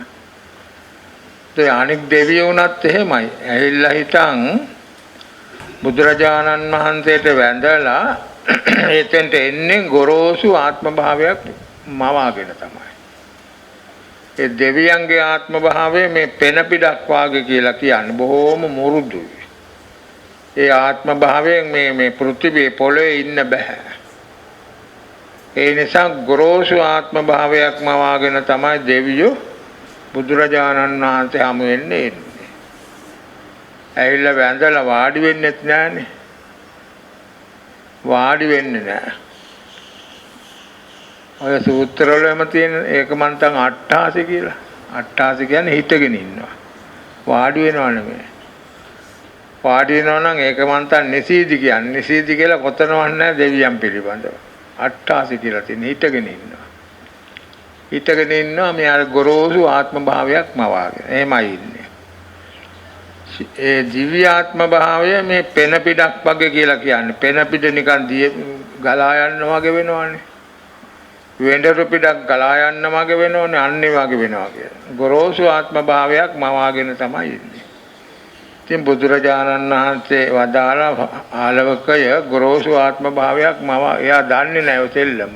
ඒ අනික් දෙවියෝනත් එහෙමයි. ඇහිල්ලා හිටන් බුදුරජාණන් වහන්සේට වැඳලා එතෙන්ට එන්නේ ගොරෝසු ආත්ම භාවයක් මවාගෙන තමයි. ඒ දෙවියන්ගේ ආත්ම භාවය මේ පෙන පිටක් වාගේ කියලා කියන්නේ බොහෝම මුරුදුයි. ඒ ආත්ම භාවයෙන් මේ පෘථිවියේ පොළවේ ඉන්න බෑ. ඒ නිසා ගොරෝසු ආත්ම භාවයක් මවාගෙන තමයි දෙවියෝ බුදුරජාණන් වහන්සේ හමු වෙන්නේ. ඇවිල්ලා වැඳලා වාඩි වෙන්නෙත් නෑනේ. වාඩි වෙන්නේ නෑ. ඔය සූත්‍රවල එම තියෙන ඒක මන්තන් අට්ඨාසි කියලා. අට්ඨාසි කියන්නේ හිටගෙන ඉන්නවා. වාඩි වෙනව නෙමෙයි. වාඩි වෙනවා නම් ඒක මන්තන් නිසීදි කියන්නේ. නිසීදි කියලා කොතනවත් නෑ දෙවියන් පිළිබඳව. අට්ඨාසි කියලා තියෙන හිටගෙන ඉන්නවා. හිටගෙන ඉන්නවා මේ අර ගොරෝසු ආත්ම භාවයක් මවාගෙන. එහෙමයි ඉන්නේ. ඒ දිව්‍ය ආත්ම භාවය මේ පෙන පිටක් වගේ කියලා කියන්නේ. පෙන පිට නිකන් ගලා යන්න වගේ වෙනවනේ. වෙන්දර පිටක් ගලා යන්න වගේ වෙනවනේ. අන්න ඒ වගේ වෙනවා කියලා. ගොරෝසු ආත්ම භාවයක් මවාගෙන තමයි ඉන්නේ. ඉතින් බුදුරජාණන් වහන්සේ වදාළ ආලවකය ගොරෝසු ආත්ම භාවයක් එයා දන්නේ නැහැ තෙල්ලම.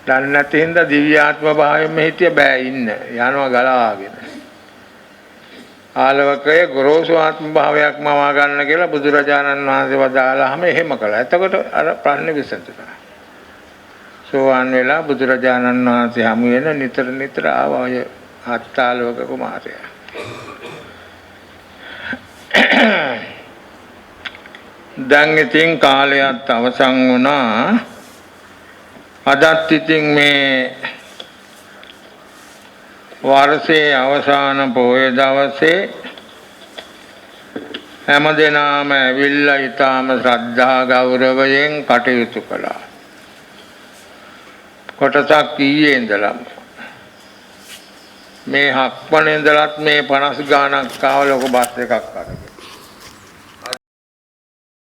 දන්නේ නැති හින්දා දිව්‍ය ආත්ම භාවයෙම හිටිය බෑ ඉන්න. යනවා ගලාගෙන. ආලවකය ගොරෝසු ආත්ම භාවයක් මවා ගන්න කියලා බුදුරජාණන් වහන්සේ වදාළාම එහෙම කළා. එතකොට අර ප්‍රශ්නේ විසඳුණා. සෝවාන් වෙලා බුදුරජාණන් වහන්සේ හමු වෙන නිතර ආවා ඔය අත්තාලවක කුමාරයා. දැන් ඉතින් කාලයත් අවසන් වුණා. අදත් ඉතින් මේ වර්ෂයේ අවසාන පොය දවසේ හැමදෙනාම ඇවිල්ලා ඊටාම ශ්‍රද්ධා ගෞරවයෙන් කටයුතු කළා. කොටසක් ඊයේ ඉඳලා මේ හක්මනේ ඉඳලත් මේ 50 ගාණක් ආව ලොකු බස් එකක් අරගෙන